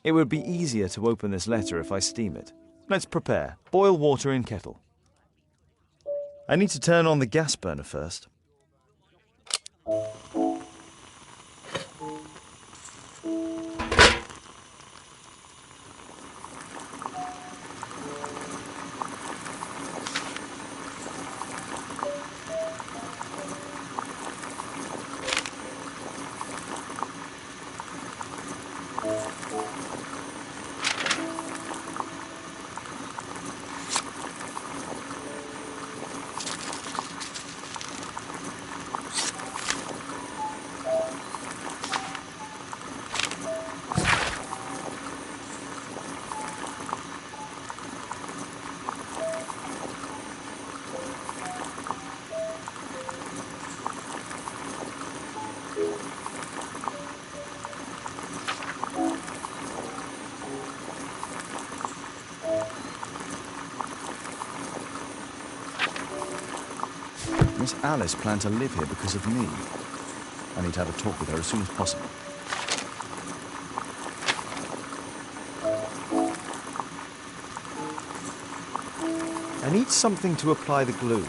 It would be easier to open this letter if I steam it. Let's prepare. Boil water in kettle. I need to turn on the gas burner first. Miss Alice planned to live here because of me. I need to have a talk with her as soon as possible. I need something to apply the glue.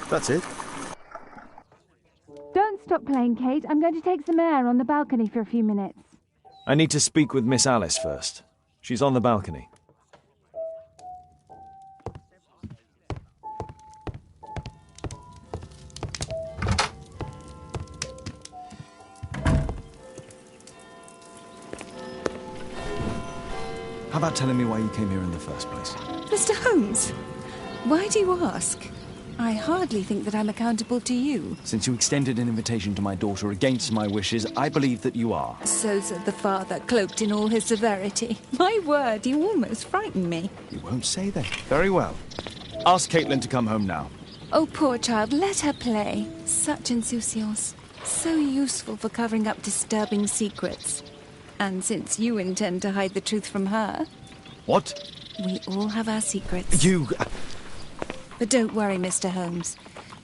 That's it. Don't stop playing, Kate. I'm going to take some air on the balcony for a few minutes. I need to speak with Miss Alice first. She's on the balcony. How about telling me why you came here in the first place? Mr. Holmes, why do you ask? I hardly think that I'm accountable to you. Since you extended an invitation to my daughter against my wishes, I believe that you are. So said the father, cloaked in all his severity. My word, you almost frightened me. You won't say that. Very well. Ask Caitlin to come home now. Oh, poor child, let her play. Such insouciance. So useful for covering up disturbing secrets. And since you intend to hide the truth from her... What? We all have our secrets. You... But don't worry, Mr. Holmes.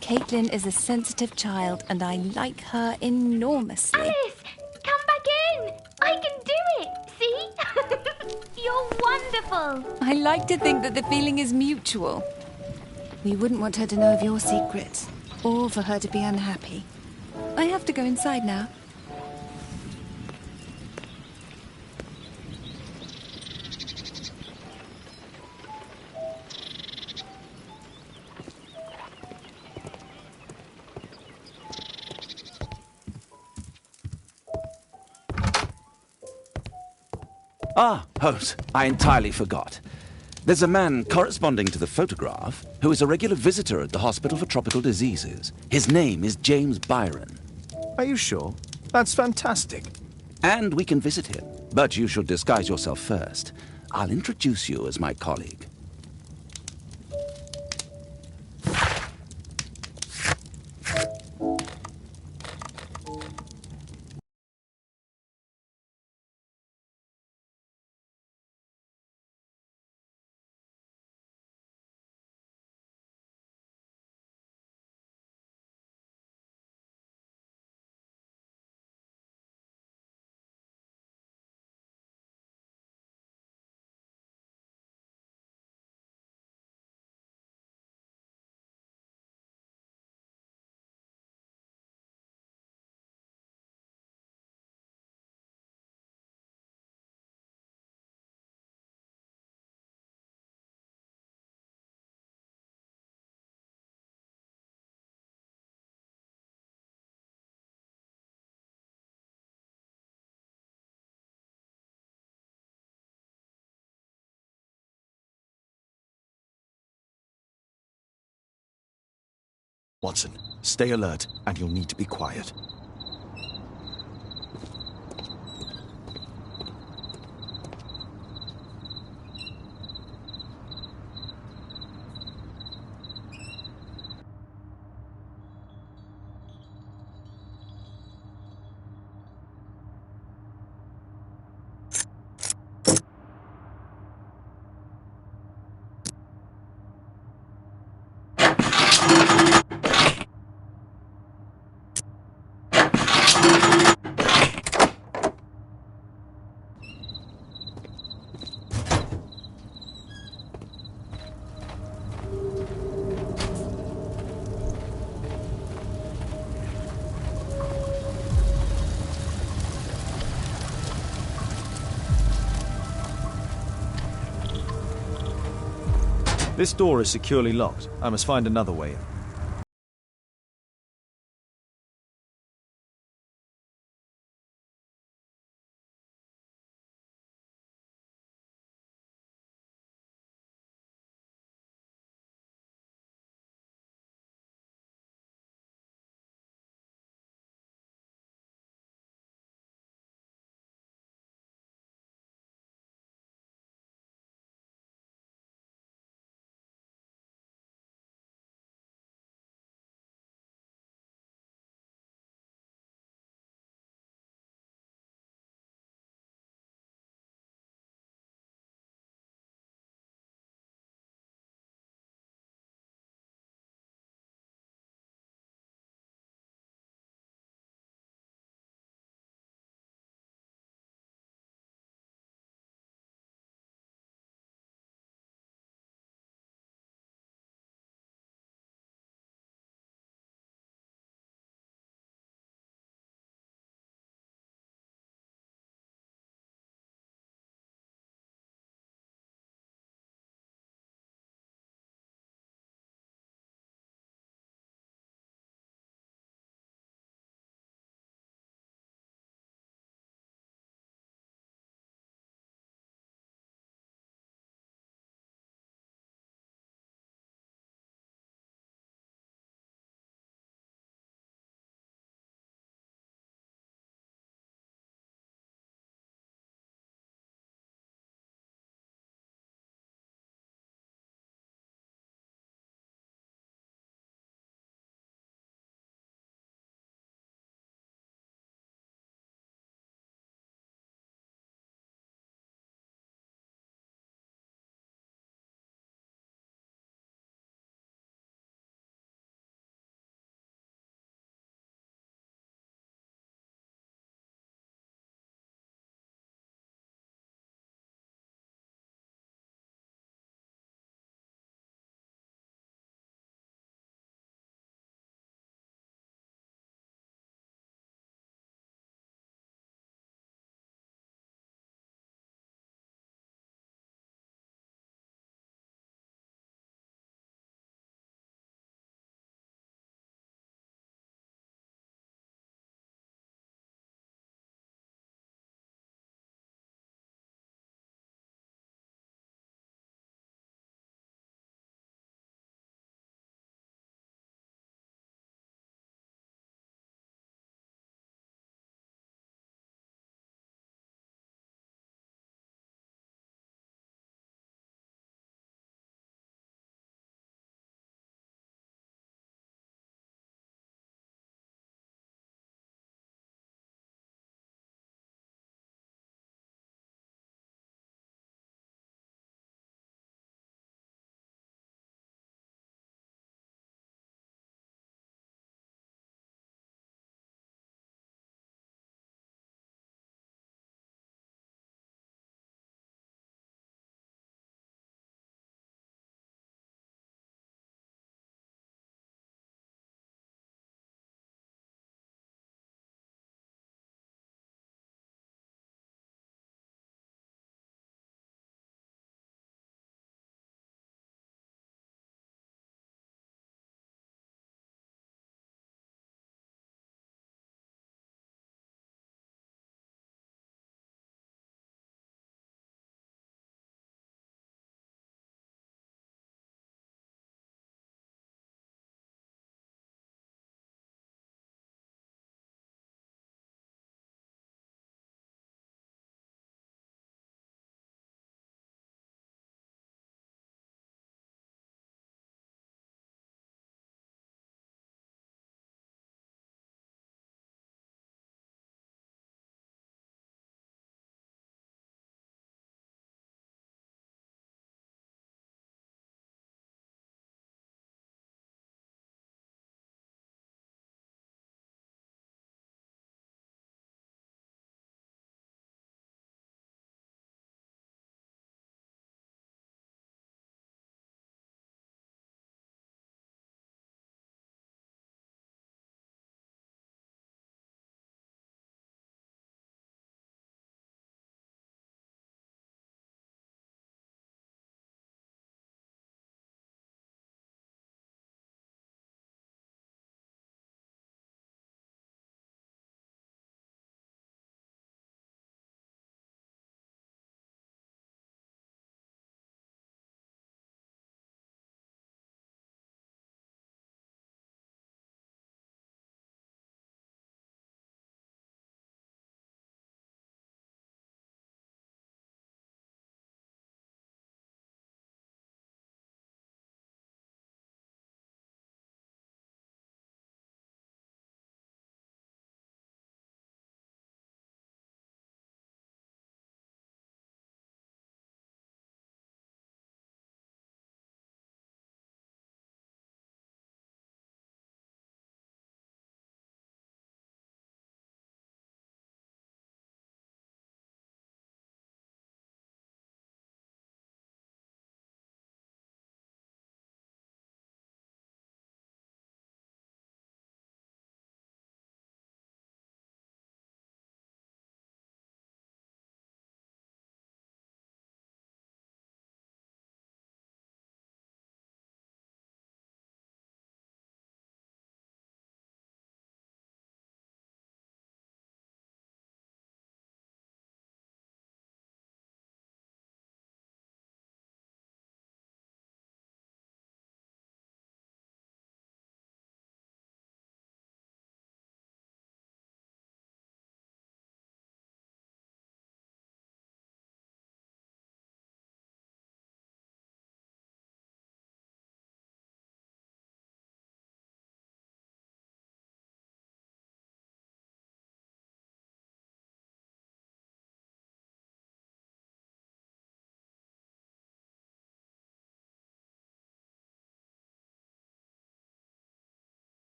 Caitlin is a sensitive child, and I like her enormously. Alice, come back in. I can do it. See? You're wonderful. I like to think that the feeling is mutual. We wouldn't want her to know of your secrets, or for her to be unhappy. I have to go inside now. Ah, Holmes, I entirely forgot. There's a man corresponding to the photograph who is a regular visitor at the Hospital for Tropical Diseases. His name is James Byron. Are you sure? That's fantastic. And we can visit him, but you should disguise yourself first. I'll introduce you as my colleague. Watson, stay alert, and you'll need to be quiet. This door is securely locked. I must find another way in.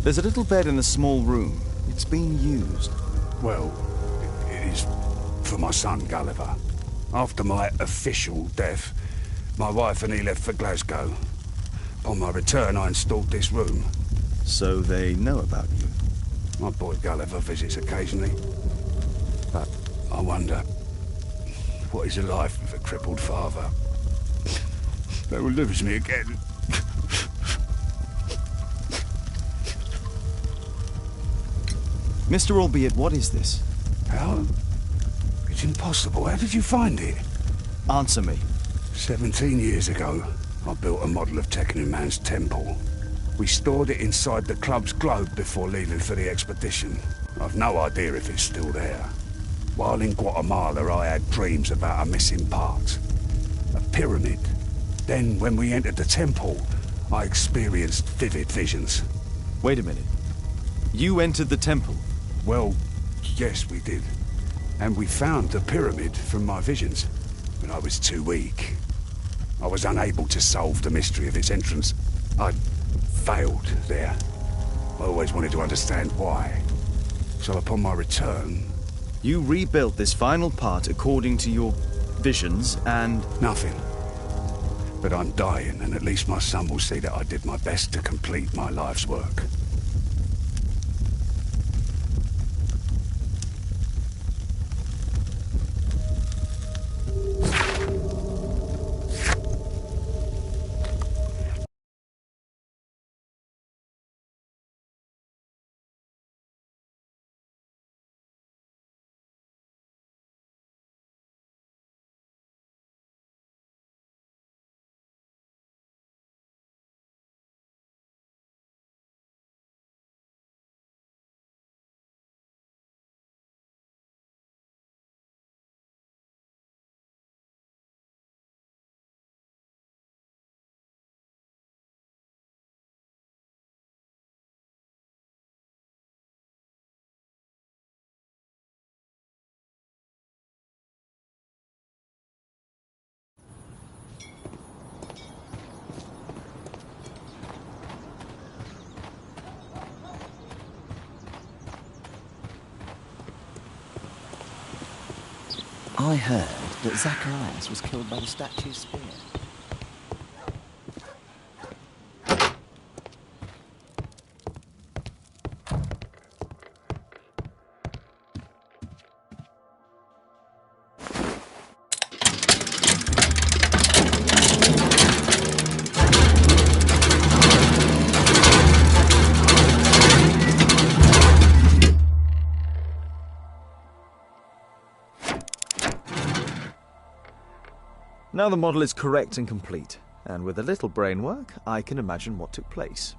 There's a little bed in a small room. It's being used. Well, it is for my son, Gulliver. After my official death, my wife and he left for Glasgow. On my return, I installed this room. So they know about you? My boy Gulliver visits occasionally. But I wonder, what is a life with a crippled father? They will lose me again. Mr. Albeit, what is this? How? It's impossible. How did you find it? Answer me. 17 years ago, I built a model of Tekkening Man's temple. We stored it inside the club's globe before leaving for the expedition. I've no idea if it's still there. While in Guatemala, I had dreams about a missing part. A pyramid. Then, when we entered the temple, I experienced vivid visions. Wait a minute. You entered the temple? Well, yes, we did. And we found the pyramid from my visions. But I was too weak. I was unable to solve the mystery of its entrance. I failed there. I always wanted to understand why. So upon my return... You rebuilt this final part according to your visions, and... Nothing. But I'm dying, and at least my son will see that I did my best to complete my life's work. I heard that Zacharias was killed by the statue's spear. Now the model is correct and complete, and with a little brain work, I can imagine what took place.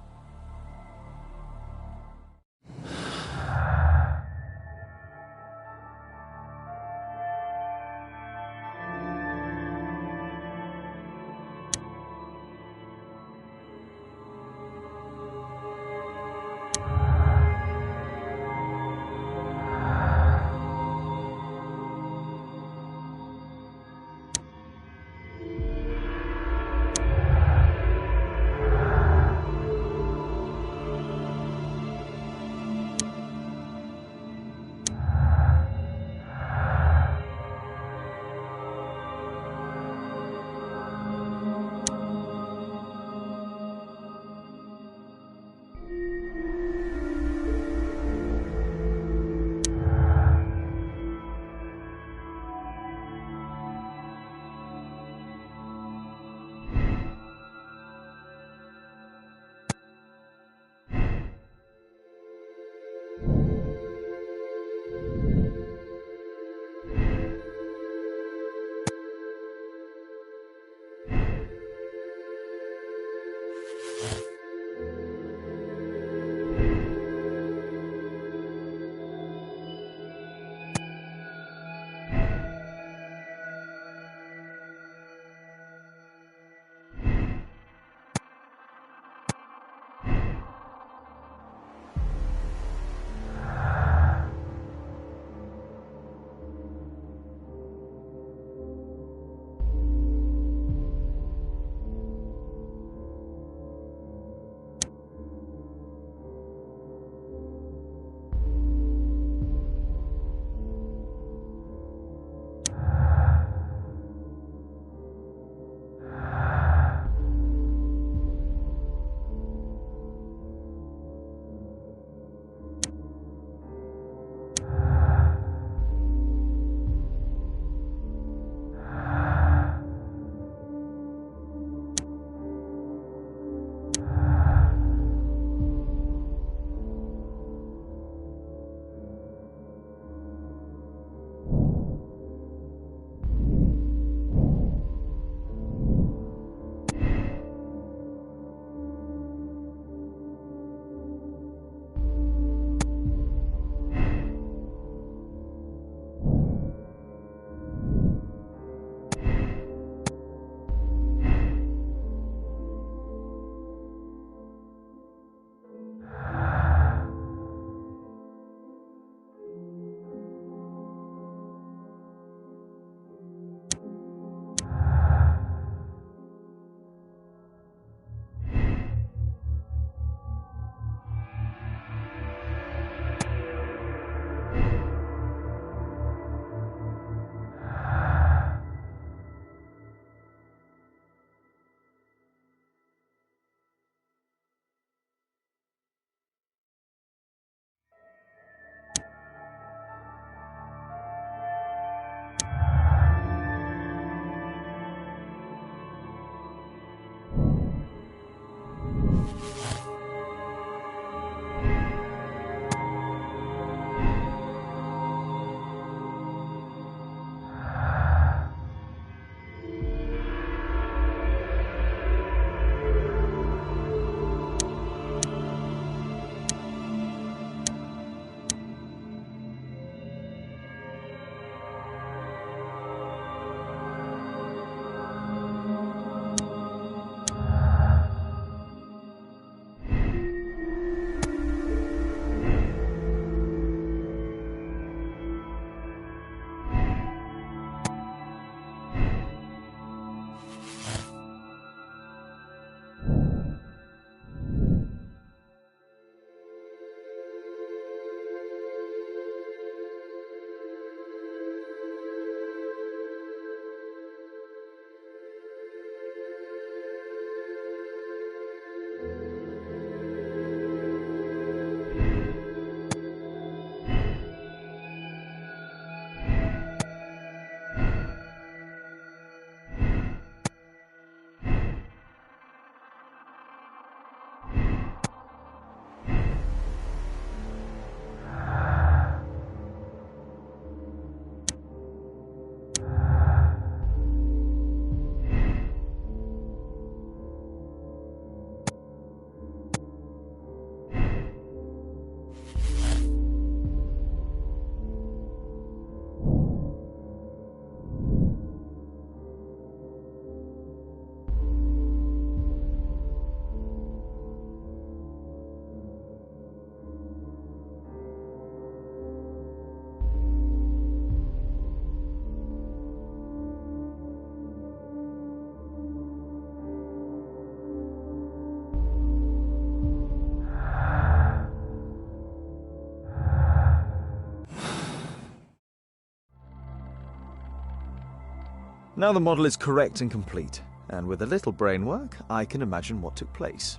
Now the model is correct and complete, and with a little brain work, I can imagine what took place.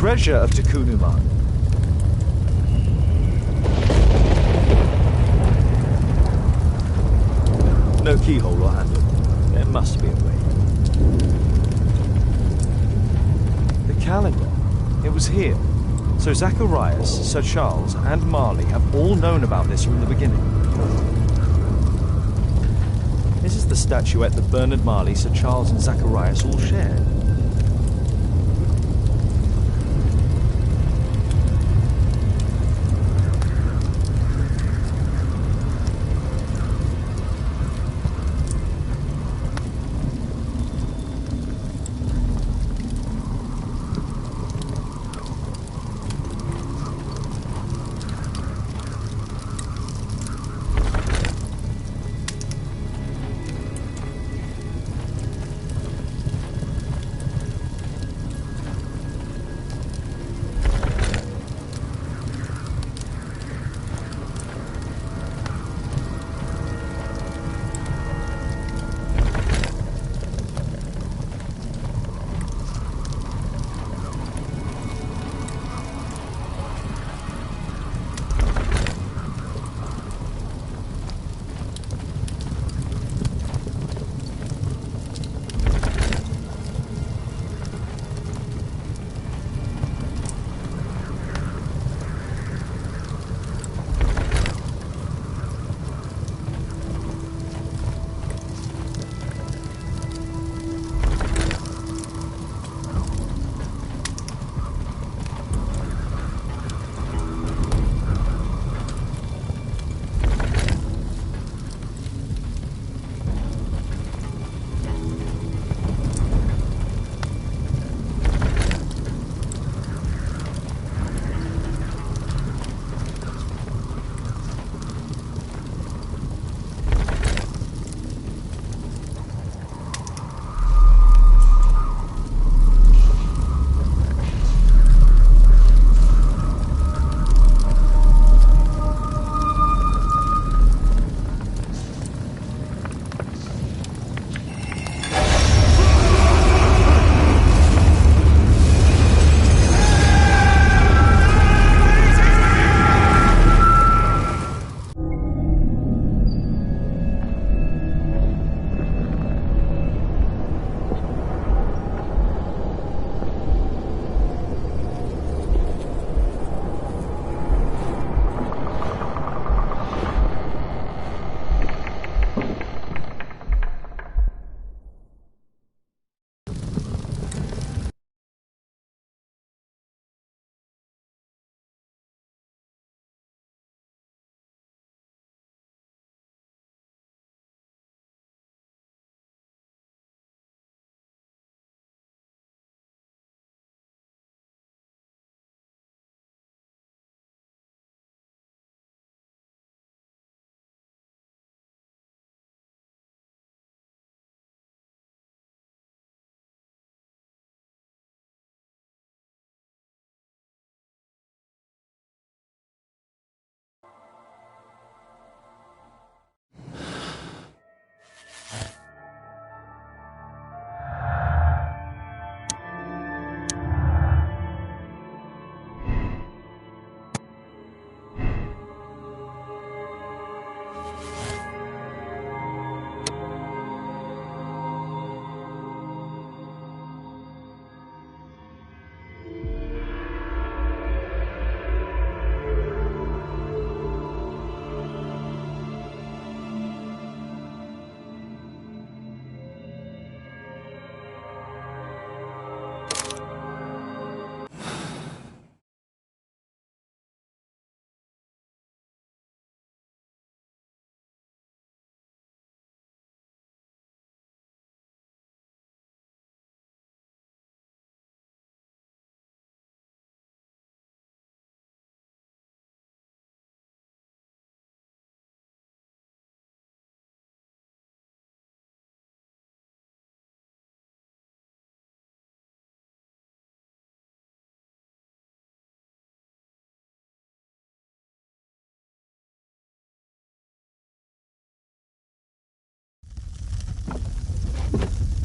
treasure of Takunuman. No keyhole or handle. There must be a way. The calendar. It was here. So Zacharias, Sir Charles, and Marley have all known about this from the beginning. This is the statuette that Bernard Marley, Sir Charles, and Zacharias all shared.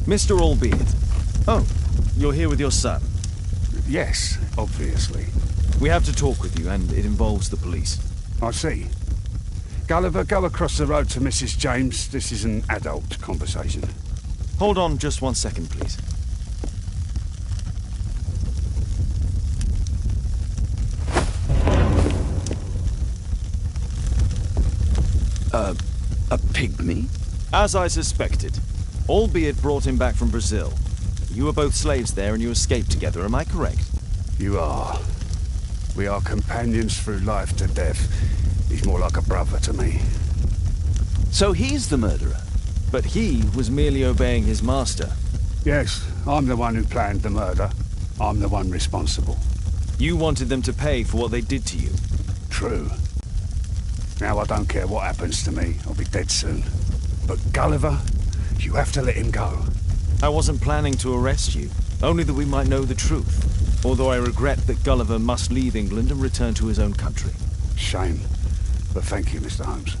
Mr. Albeit. Oh, you're here with your son. Yes, obviously. We have to talk with you, and it involves the police. I see. Gulliver, go across the road to Mrs. James. This is an adult conversation. Hold on just 1 second, please. A pygmy? As I suspected. Albeit brought him back from Brazil. You were both slaves there and you escaped together, am I correct? You are. We are companions through life to death. He's more like a brother to me. So he's the murderer? But he was merely obeying his master. Yes, I'm the one who planned the murder. I'm the one responsible. You wanted them to pay for what they did to you. True. Now I don't care what happens to me. I'll be dead soon. But Gulliver, you have to let him go. I wasn't planning to arrest you, only that we might know the truth. Although I regret that Gulliver must leave England and return to his own country. Shame. But thank you, Mr. Holmes.